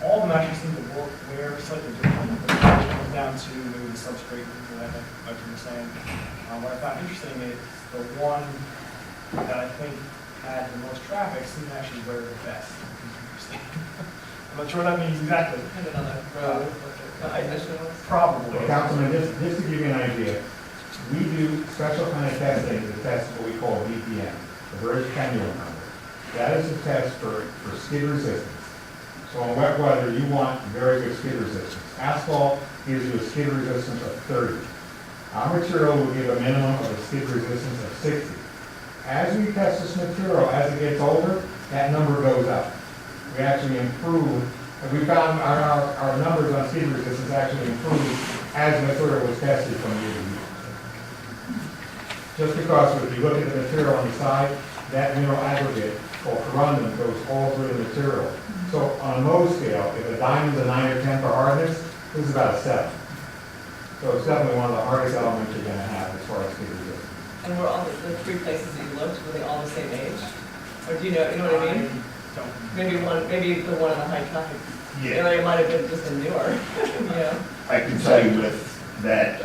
All of them actually seem to work where slightly differently, but it comes down to maybe the substrate, like you were saying. What I found interesting is the one that I think had the most traffic seemed to actually wear the best. Interesting. I'm not sure what that means exactly. Depending on the road, the height issue. Probably. Well, Councilman, just to give you an idea, we do special kind of testing to test what we call VPM, the British Pendulum number. That is a test for skid resistance. So on wet weather, you want very good skid resistance. Asphalt gives you a skid resistance of 30. Our material will give a minimum of a skid resistance of 60. As we test this material, as it gets older, that number goes up. We actually improve, and we found our numbers on skid resistance actually improved as the material was tested from year to year. Just because if you look at the material on the side, that mineral aggregate called corundum goes all through the material. So on a Mohs scale, if a diamond's a 9 or 10 for hardness, this is about a 7. So it's definitely one of the hardest elements you're going to have as far as skid resistance. And were all the 3 places that you looked, were they all the same age? Or do you know what I mean? Maybe the one in the high traffic area might have been just a newer, yeah. I can tell you with that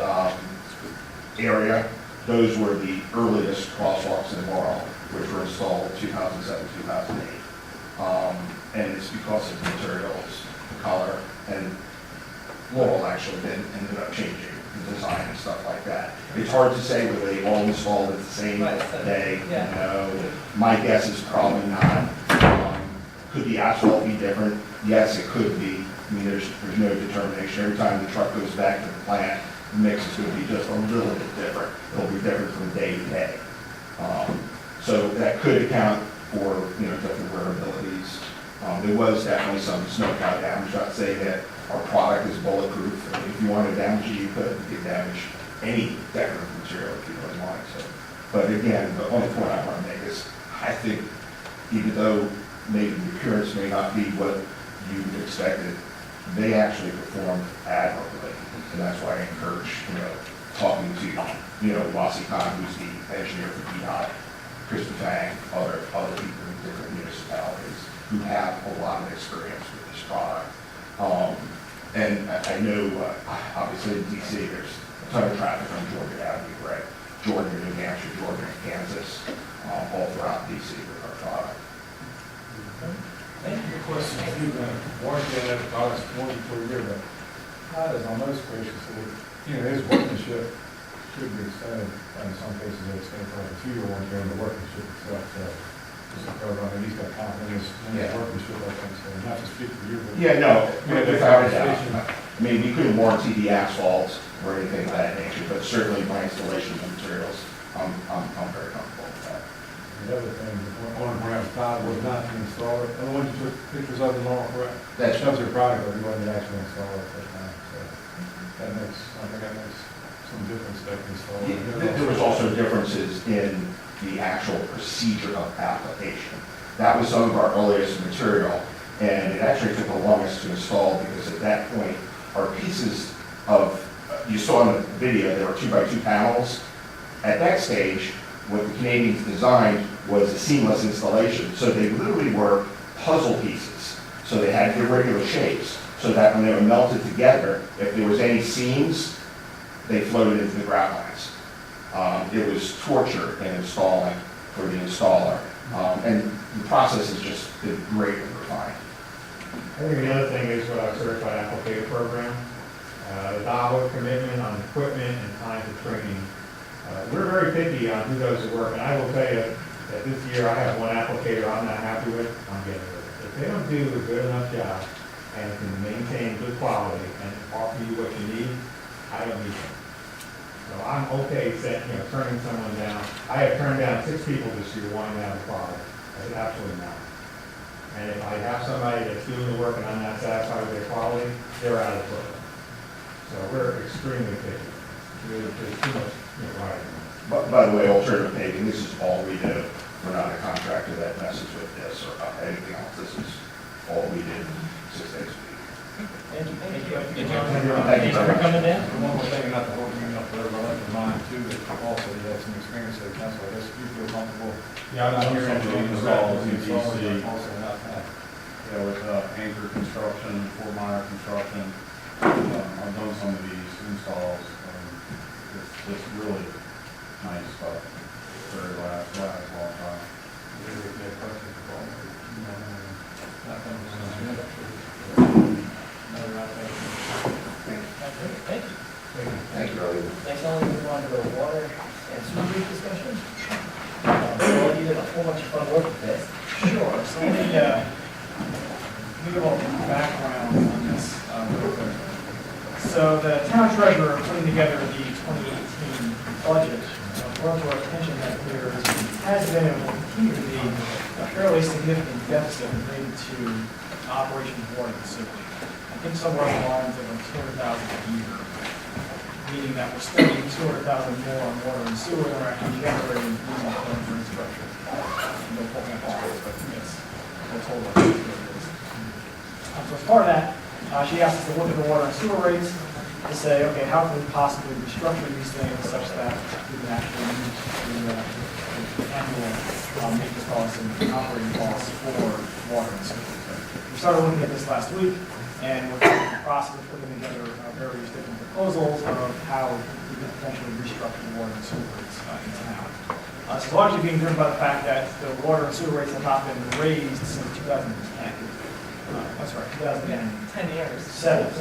area, those were the earliest crosswalks in Laurel, which were installed in 2007, 2008. And it's because of the materials, the color, and Laurel actually ended up changing the design and stuff like that. It's hard to say whether they all installed it the same day. My guess is probably not. Could the asphalt be different? Yes, it could be. I mean, there's no determination. Every time the truck goes back to the plant, the mix is going to be just a little bit different. It'll be different from day to day. So that could account for, different wearabilities. There was definitely some snowplow damage. I'd say that our product is bulletproof. If you want to damage it, you could. You could damage any decorative material if you really wanted to. But again, the only point I want to make is, I think even though maybe the appearance may not be what you expected, they actually performed admirably. And that's why I encourage, talking to, Wasi Khan, who's the engineer for DDOT, Kristen Fang, other people in different municipalities who have a lot of experience with this product. And I know, obviously in DC, there's a ton of traffic on Georgia Avenue, right? Georgia, New Hampshire, Georgia, and Kansas, all throughout DC with our product. Thank you. Of course, you've been warranted that product's more than 4 years, but how does on most cases, his workmanship should be extended, and in some cases they extend for like a 2-year warranty on the workmanship itself, so just because, he's got confidence in his workmanship, I think, so not to speak for you, but. Yeah, no, without a doubt. I mean, we couldn't warranty the asphalt or anything of that nature, but certainly my installation of materials, I'm very comfortable with that. The other thing, on Brown's Todd was not to install it, and the one you took pictures of the lawn, correct? That shows your product, but you wasn't actually install it at that time, so I think that makes some difference that install. There was also differences in the actual procedure of application. That was some of our earliest material, and it actually took the longest to install because at that point, our pieces of, you saw in the video, there were 2x2 panels. At that stage, what the Canadians designed was a seamless installation. So they literally were puzzle pieces. So they had irregular shapes, so that when they were melted together, if there was any seams, they floated into the grout lines. It was torture in installing for the installer. And the process has just been greatly refined. I think the other thing is what our certified applicator program, the dollar commitment on equipment and time to training. We're very picky on who does the work, and I will tell you that this year I have one applicator I'm not happy with, I'm getting rid of it. If they don't do a good enough job and can maintain good quality and offer you what you need, I don't need them. So I'm okay turning someone down. I have turned down 6 people this year wanting to have a quality. I said, absolutely not. And if I have somebody that's doing the work and I'm not satisfied with their quality, they're out of the program. So we're extremely picky. There's too much riding. By the way, alternative paving, this is all we do. We're not a contractor that messes with this or anything else. This is all we do 6 days a week. Thank you. Thank you. Thank you for coming in. One more thing, not to hold you up forever, I'd like to remind too, that also you had some experience at council, I guess you feel comfortable. Yeah, I'm not here Some to of the install installs in DC. Also not that. With Anchor Construction, Fort Meyer Construction, I've done some of these installs, it's really nice stuff, very last long time. give a little background on this real quick. So the town treasurer putting together the 2018 budget, brought to our attention that there has been and will continue to be a fairly significant deficit related to operation of water and sewage. I think somewhere along the lines of like 200,000 a year, meaning that we're spending 200,000 more on water and sewer than we're actually generating using the current infrastructure. Don't quote me on that, but yes, we're told what it is. So as part of that, she asked us to look at the water and sewer rates to say, okay, how can we possibly restructure these things such that we can actually meet the annual maintenance costs and operating costs for water and sewer. So we started looking at this last week, and we're in the process of putting together various different proposals of how we can potentially restructure the water and sewer rates in town. This is largely being driven by the fact that the water and sewer rates have not been raised since 2010. That's right, 10 years. 10 years since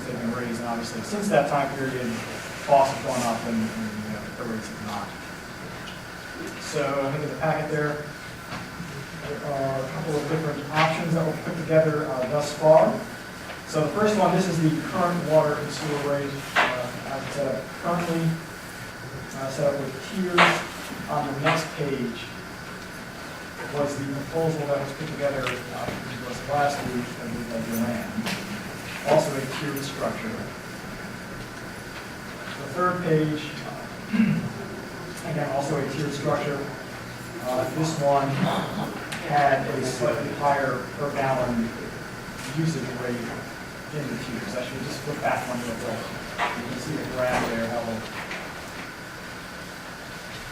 they've been raised, and obviously since that time period, costs have gone up and the rates have not. So I think in the packet there are a couple of different options that were put together thus far. So the first one, this is the current water and sewer rate as it's set up currently, set up with tiers. On the next page was the proposal that was put together was last week by Joanne. Also a tiered structure. The third page, again, also a tiered structure. This one had a slightly higher per gallon usage rate in the tiers. I should just flip back one real quick. You can see the graph there, how we'll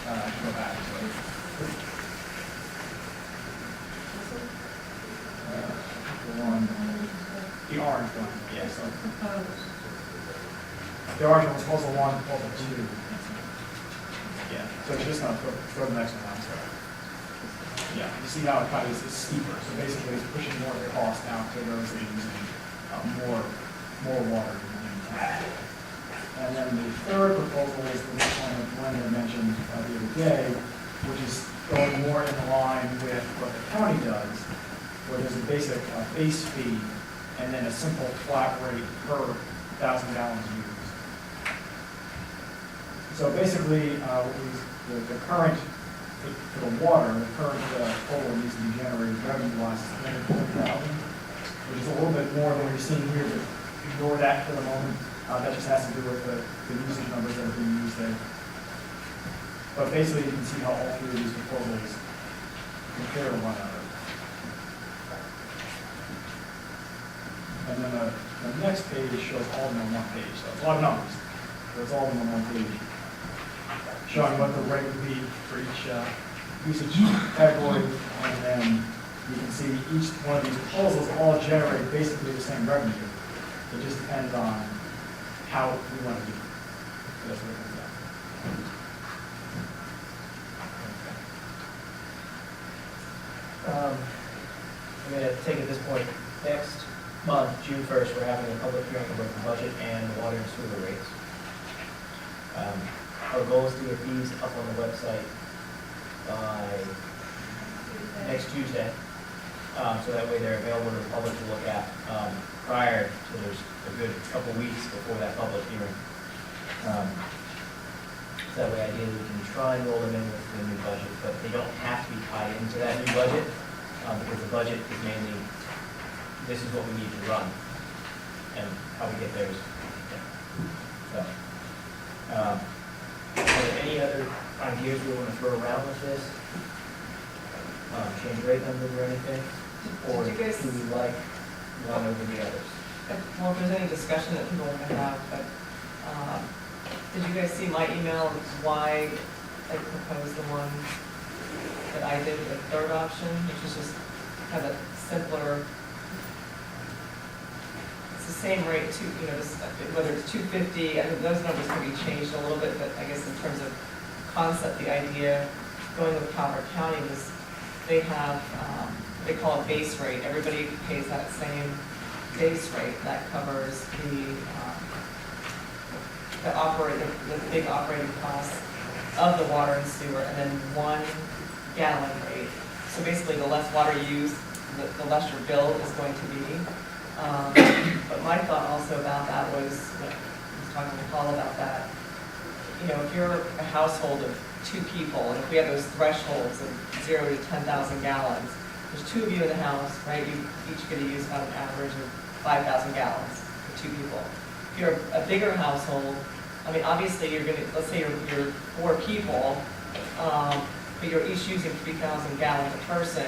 I should go back. The orange one, yeah, so. The orange one was proposal 1, proposal 2. Yeah, so it's just gonna throw the next one down, so. Yeah, you see how it kind of is steeper, so basically it's pushing more of the cost down to those that are using more water in town. And then the third proposal is the one that Glenn mentioned the other day, which is going more in line with what the county does, where there's a basic base fee and then a simple flat rate per 1,000 gallons used. So basically, the current, for the water, the current total needs to be generated revenue-wise is 340,000, which is a little bit more than we're seeing here, but ignore that for the moment. That just has to do with the usage numbers that are being used there. But basically, you can see how all three of these proposals compare to one another. And then the next page shows all of them on one page. So it's a lot of numbers. So it's all of them on one page, showing what the rate would be for each usage category. And then you can see each one of these proposals all generate basically the same revenue. It just depends on how we want to do it. So that's what it comes down to. I'm going to take at this point, next month, June 1st, we're having a public hearing about the budget and the water and sewer rates. Our goal is to get these up on the website by next Tuesday, so that way they're available to the public to look at prior to there's a good couple weeks before that public hearing. So that way ideally we can try and roll them in with the new budget, but they don't have to be tied into that new budget, because the budget is mainly, this is what we need to run, and how we get there is, so. Are there any other ideas we want to throw around with this? Change rate numbers or anything? Or Did you guys- do we like one over the others? Well, if there's any discussion that people want to have, but did you guys see my email of why I proposed the one that I did, the third option, which is just have a simpler, it's the same rate, whether it's 250, I think those numbers can be changed a little bit, but I guess in terms of concept, the idea going with Calvert County was they have, they call it base rate. Everybody pays that same base rate that covers the big operating costs of the water and sewer, and then 1 gallon rate. So basically, the less water you use, the less your bill is going to be. But my thought also about that was, I was talking to Paul about that, you know, if you're a household of 2 people, and if we have those thresholds of 0 to 10,000 gallons, there's 2 of you in the house, right? You each get to use about an average of 5,000 gallons for 2 people. If you're a bigger household, I mean, obviously you're gonna, let's say you're 4 people, but you're each using 3,000 gallons a person,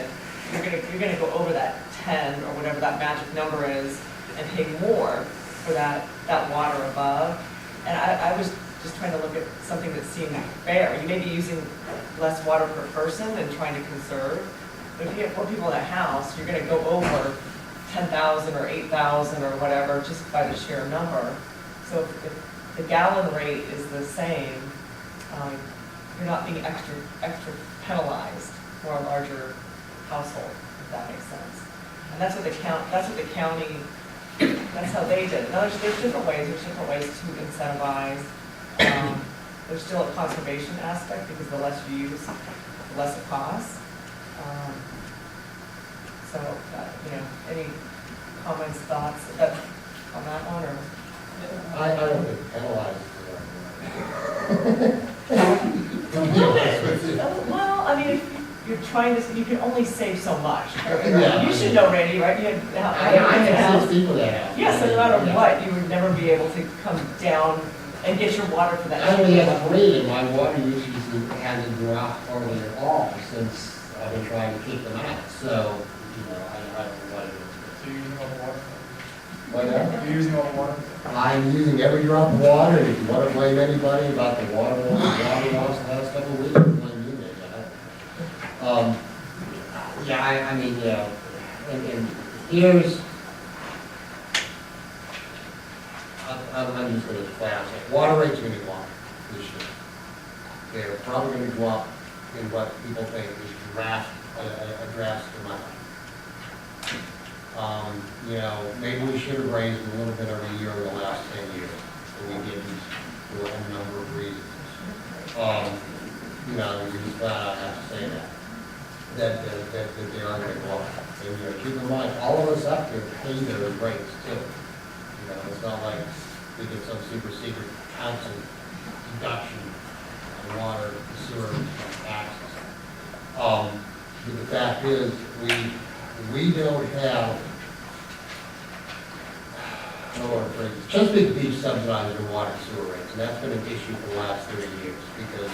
you're gonna go over that 10 or whatever that magic number is and pay more for that water above. And I was just trying to look at something that seemed fair. You may be using less water per person and trying to conserve, but if you have 4 people in a house, you're gonna go over 10,000 or 8,000 or whatever just by the sheer number. So if the gallon rate is the same, you're not being extra penalized for a larger household, if that makes sense. And that's what the county, that's how they did it. Now, there's different ways to incentivize. There's still a conservation aspect because the less you use, the less it costs. You know, any comments, thoughts on that one, or? I don't think penalized Well, I mean, if you're trying to, you can only save so much. Yeah. You should know, Randy, right? I have 6 people that have. Yeah, so no matter what, you would never be able to come down and get your water for that. I only have 3, and my water usage hasn't dropped hardly at all since I've been trying to keep them out. So, you know, I don't know what it is. So you're using all the water? What now? You're using all the water? I'm using every drop of water. If you want to blame anybody about the water loss the last couple of weeks, blame me, maybe. I mean, you know, and here's, I'm just going to flat out say, water rates are going to go up this year. They're probably going to go up in what people think is a drastic amount. You know, maybe we should have raised a little bit every year in the last 10 years, but we didn't for a number of reasons. You know, you just flat out have to say that they are going to go up. And, you know, keep in mind, all of us up here pay their rates too. You know, it's not like we get some super secret council deduction on water, sewer, and taxes. But the fact is, we don't have, I don't want to phrase it, Chesapeake Beach subsidizes their water and sewer rates, and that's been an issue for the last 30 years, because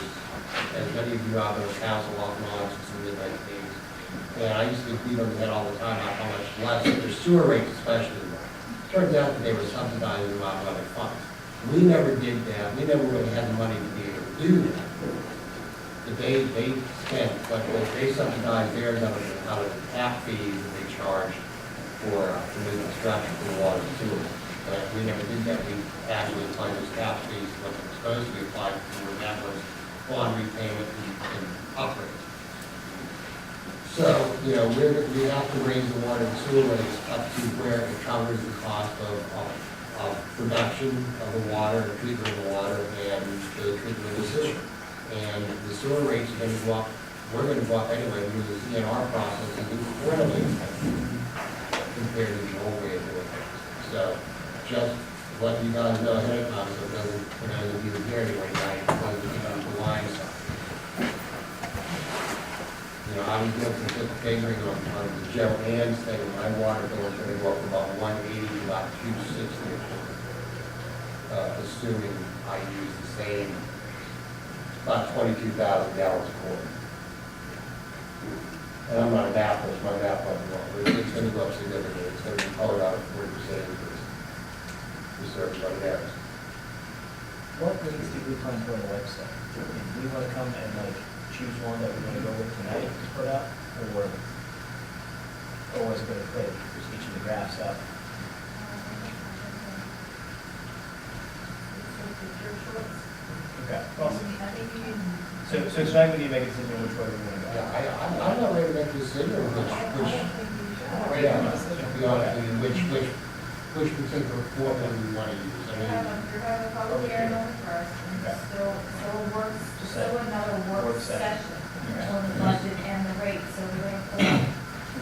as many of you out there in council off and on since the mid-1980s, and I used to beat on the head all the time about how much less their sewer rates especially were. Turns out that they were subsidizing them out of other funds. We never did that. We never really had the money to be able to do that. But they spent, but they subsidized theirs out of the tap fees that they charged for new construction for the water and sewer. But we never did that. We actually applied those tap fees what they were supposed to be applied for, and that was bond repayment and upgrades. So, you know, we have to raise the water and sewer rates up to where it covers the cost of production of the water, and treatment of the water, and the treatment of the sewer. And the sewer rates are going to go up, we're going to go up anyway, because the CNR process is incredibly expensive compared to the old way of doing things. So, just let you guys know ahead of time, so it doesn't, for those of you here anyway, tonight, it doesn't get on the line side. You know, I was doing some quick figuring on the Joe Ann's thing, my water bill is going to go up from about 180 to about 260, assuming I use the same, about 22,000 gallons a quarter. And I'm not a math person, my math wasn't wrong, but it's going to go up significantly. It's going to be probably about a 40% increase. Just so everybody knows. What rates do we plan to put on the website? Do we want to come and like choose one that we're going to go with tonight to put up, or is it going to put just each of the graphs up? Okay. So tonight we need to make a decision which way we want to go. Yeah, I'm not ready to make a decision which particular formula we want to use. I mean, You're having a public hearing on the first, and still another work session on the budget and the rates, so we're going to pull out.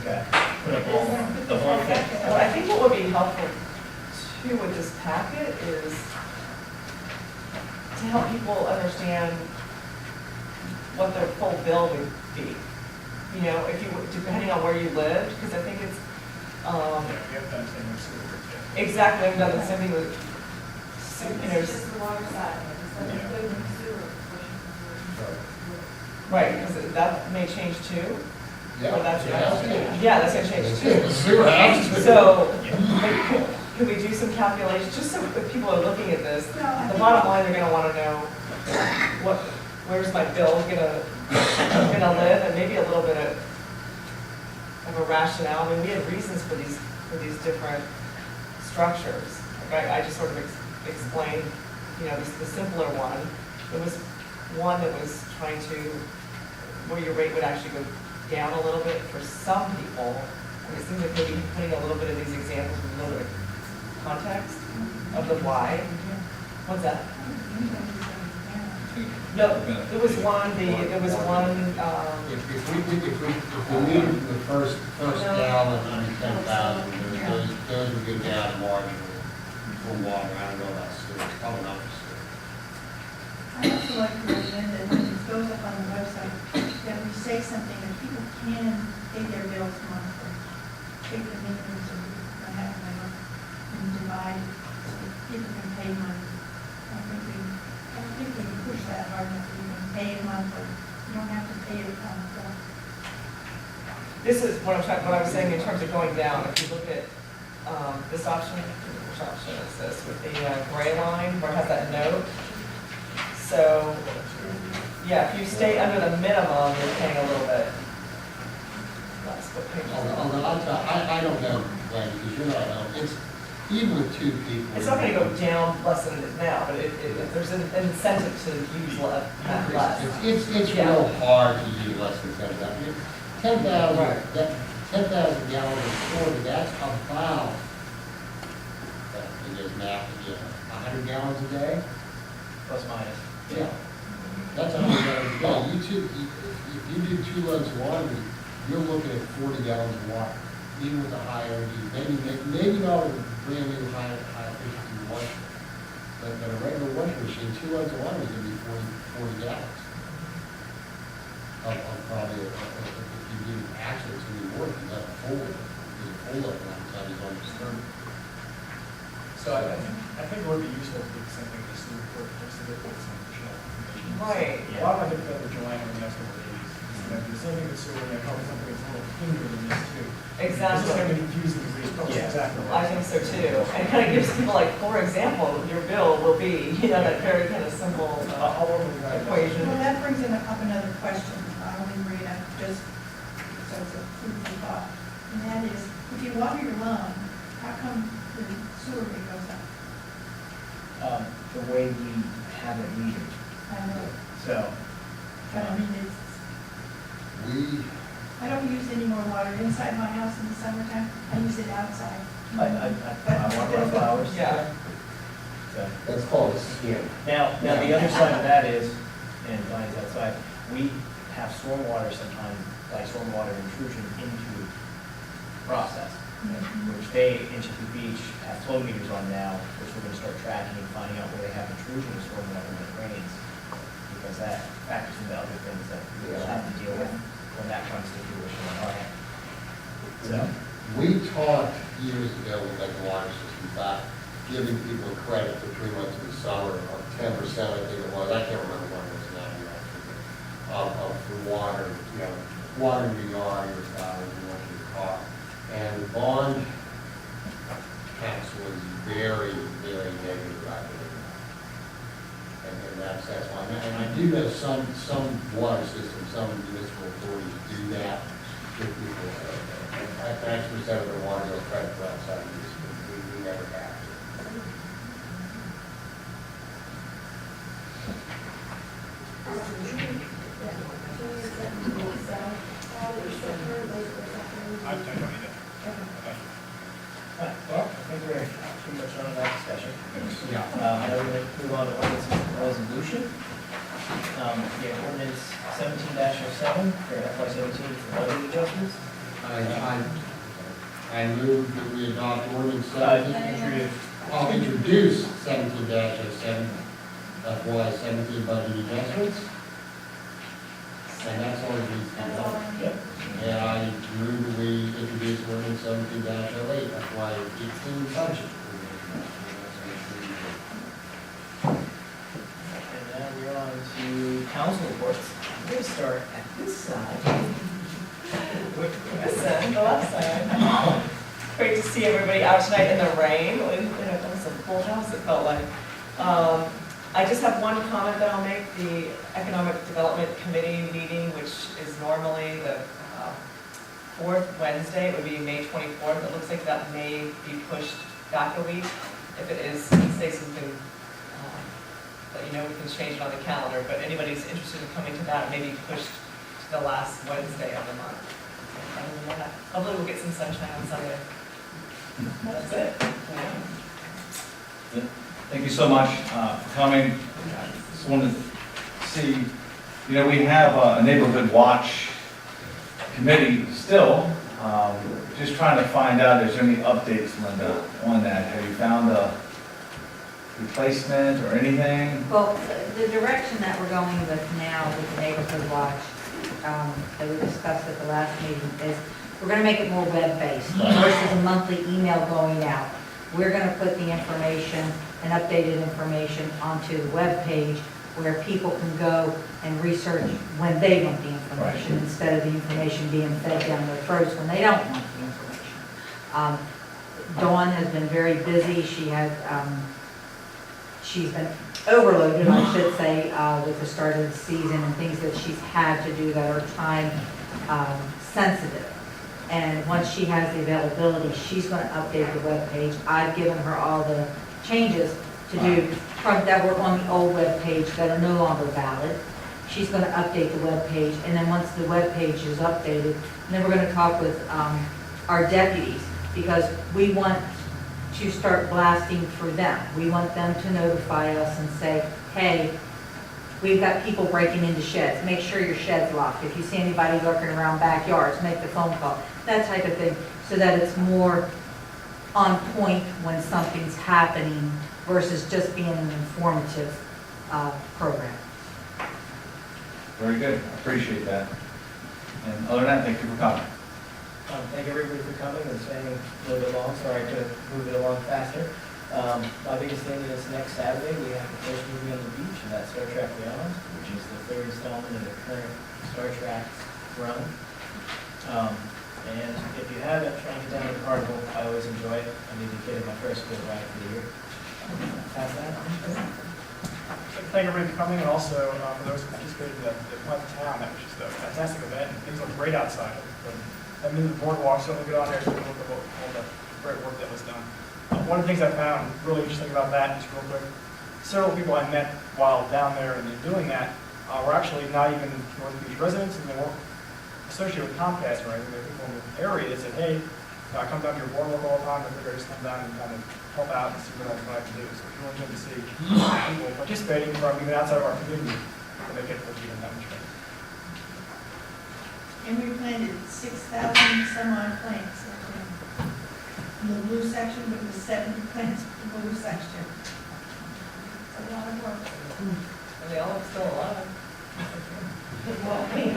Okay. Put up all, the whole thing. Well, I think what would be helpful too with this packet is to help people understand what their full bill would be. You know, if you, depending on where you lived, because I think it's, We have done things with exactly, I've done the same thing with, you know, It's just the water side, it's not including the sewer portion. right, because that may change too. Yeah. Or that's, Yeah. yeah, that's gonna change too. Sewer has to. So, can we do some calculations, just so if people are looking at this, the bottom line, they're gonna wanna know what, where's my bill gonna live, and maybe a little bit of a rationale. I mean, we had reasons for these different structures. Like I just sort of explained, you know, the simpler one. There was one that was trying to, where your rate would actually go down a little bit for some people. And it seems like maybe putting a little bit of these examples with a little bit of context of the why. What's that? No, there was one, there was one, If we need the first gallon under 10,000, those would go down marginally for water. I don't know about sewer, it's probably not for sewer. I also like to recommend that when it goes up on the website, that we say something that people can pay their bills monthly. Take the minimums of what happened, and divide, so that people can pay money. I don't think we can push that hard enough, you can pay it monthly. You don't have to pay it upfront. this is what what I was saying in terms of going down. If you look at this option, which option is this, with the gray line, where it has that note. So, yeah, if you stay under the minimum, you're paying a little bit less. What page is it? I don't know, Glenn, because you're not, it's, even with two people. It's not gonna go down less than it is now, but there's an incentive to use less. It's Yeah. real hard to use less than 10,000. 10,000, Right. 10,000 gallons of water, that's about, it is math, 100 gallons a day? Plus minus. Yeah. That's 100 gallons a day. If you do 2 loads of water, you're looking at 40 gallons of water, even with a high energy, maybe not with a brand new high efficiency washer. But a regular washing machine, 2 loads of water is gonna be 40 gallons. Of probably, if you do, actually, it's gonna be more than that, full load, by the time it's on the stern. So I think it would be useful to do something with the sewer report, just to get some additional information. Right. A lot of my difficulty with Joanne over the next couple of days, is that the same thing with sewer, and probably something that's a little cleaner than this too. Exactly. This is gonna be confusing, because it's probably Yeah. exactly I right. think so too. And it kind of gives people like, for example, your bill will be, you know, that very kind of simple I'll work with you guys. equation. Well, that brings up another question. I only bring it up just so it's a food for thought. And that is, if you water your lawn, how come the sewer rate goes up? The way we have it metered, I know, so. but I mean, I don't use any more water inside my house in the summertime. I use it outside. I water our flowers. Yeah. So. That's called a skim. Now, the other side of that is, and Brian's outside, we have stormwater sometimes, like stormwater intrusion into the process, which they, in Chesapeake Beach, have flow meters on now, which we're gonna start tracking and finding out where they have intrusion of stormwater when it rains. Because that factors into other things that we'll have to deal with when that comes to fruition on our end. So, We talked years ago with like the water system about giving people credit for 3 months of the summer, or 10%, I think it was, I can't remember what it was now, of the water, watering your yard, your flowers, and washing your car. And the bond tax was very, very negative about it. And that's why, and I do know some water systems, some municipal authorities do that with people. X percent of their water goes credit for outside use, we never have to. I don't need it. alright, well, I think we're pretty much on that discussion. Yeah. I know we're gonna move on to ordinance and resolution. Yeah, ordinance 17-07 for FY17 for budget adjustments. I move that we adopt ordinance Introduce. I'll introduce 17-07, FY 17 budget adjustments. And that's all it needs to be done. Yep. And I move that we introduce ordinance 17-08, FY 18 budget. And now we're on to council reports. I'm going to start at this side. Listen, the left side. Great to see everybody out tonight in the rain. It was a full house, it felt like. I just have one comment that I'll make. The Economic Development Committee meeting, which is normally the fourth Wednesday, it would be May 24th. It looks like that may be pushed back a week. If it is, Stacy can let you know, we can change it on the calendar. But anybody's interested in coming to that, maybe pushed to the last Wednesday of the month. Other than that, hopefully we'll get some sunshine on Sunday. That's it. Thank you so much for coming. Just wanted to see, we have a neighborhood watch committee still. Just trying to find out if there's any updates, Linda, on that. Have you found a replacement or anything? Well, the direction that we're going with now with the neighborhood watch, that we discussed at the last meeting, is we're going to make it more web-based versus a monthly email going out. We're going to put the information and updated information onto the web page where people can go and research when they want the information instead of the information being fed down their throats when they don't want the information. Dawn has been very busy. She's been overloaded, I should say, with the start of the season and things that she's had to do that are time sensitive. And once she has the availability, she's going to update the web page. I've given her all the changes to do that were on the old web page that are no longer valid. She's going to update the web page, and then once the web page is updated, then we're going to talk with our deputies, because we want to start blasting through them. We want them to notify us and say, hey, we've got people breaking into sheds. Make sure your shed's locked. If you see anybody lurking around backyards, make the phone call. That type of thing, so that it's more on point when something's happening versus just being an informative program. Very good. I appreciate that. And other than that, thank you for coming. Thank everybody for coming and staying a little bit long. Sorry to move it along faster. My biggest thing is next Saturday we have the first movie on the beach, and that's Star Trek Beyond, which is the third installment in the current Star Trek run. And if you haven't tried to get down to the carnival, I always enjoy it. I need to get in my first boat ride for the year. Pass that on. Thank everybody for coming, and also for those who participated in the West Town. That was just a fantastic event, and things looked great outside. I mean, the boardwalk, so we'll get on there and look at all the great work that was done. One of the things I found really interesting about that, just real quick, several people I met while down there and doing that were actually not even North Beach residents, and they weren't associated with Comcast or anything. They were people in the area that said, hey, I come down to your boardwalk all the time, I figure I just come down and kind of help out and see what I can do. So it's really good to see people participating from even outside of our community to make it look even that much better. And we planted 6,000 some odd plants in the blue section, but it was 70 plants in the blue section. It's a lot of work. And they all still alive. Well, You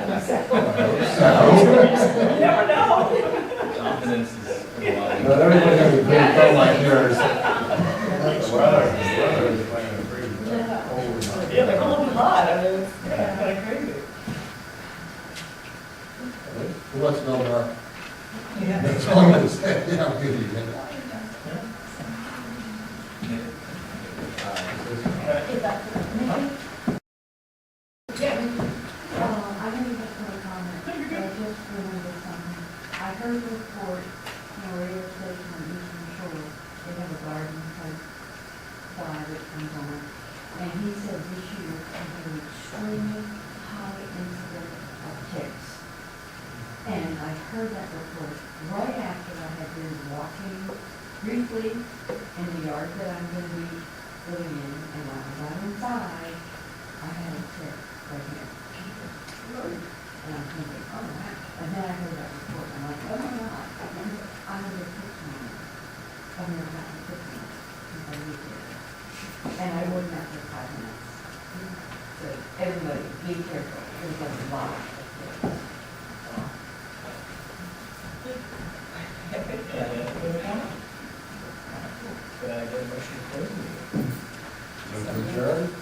never know. Confidence is a lot. Not everybody has a great phone like yours. Yeah, they're all hot. I mean, it's kind of crazy. What's no dark? Yeah. That's all I'm going to say. Yeah, I'll give you that. I don't even have a comment, but I just remembered something. I heard the report, radio station on Eastern Shore, they have a garden type fly that comes on. And he said this year has been an extremely high incident of ticks. And I heard that report right after I had been walking briefly in the yard that I'm going to be living in, and when I got inside, I I had a check right here. And I'm thinking, oh, wow. And then I heard that report, and I'm like, oh my God, I'm under 6 months. I've never gotten 6 months since I lived here. And I worked after 5 minutes. So everybody, be careful, there's a lot of this. Could I get a motion to close the meeting? Adjourn?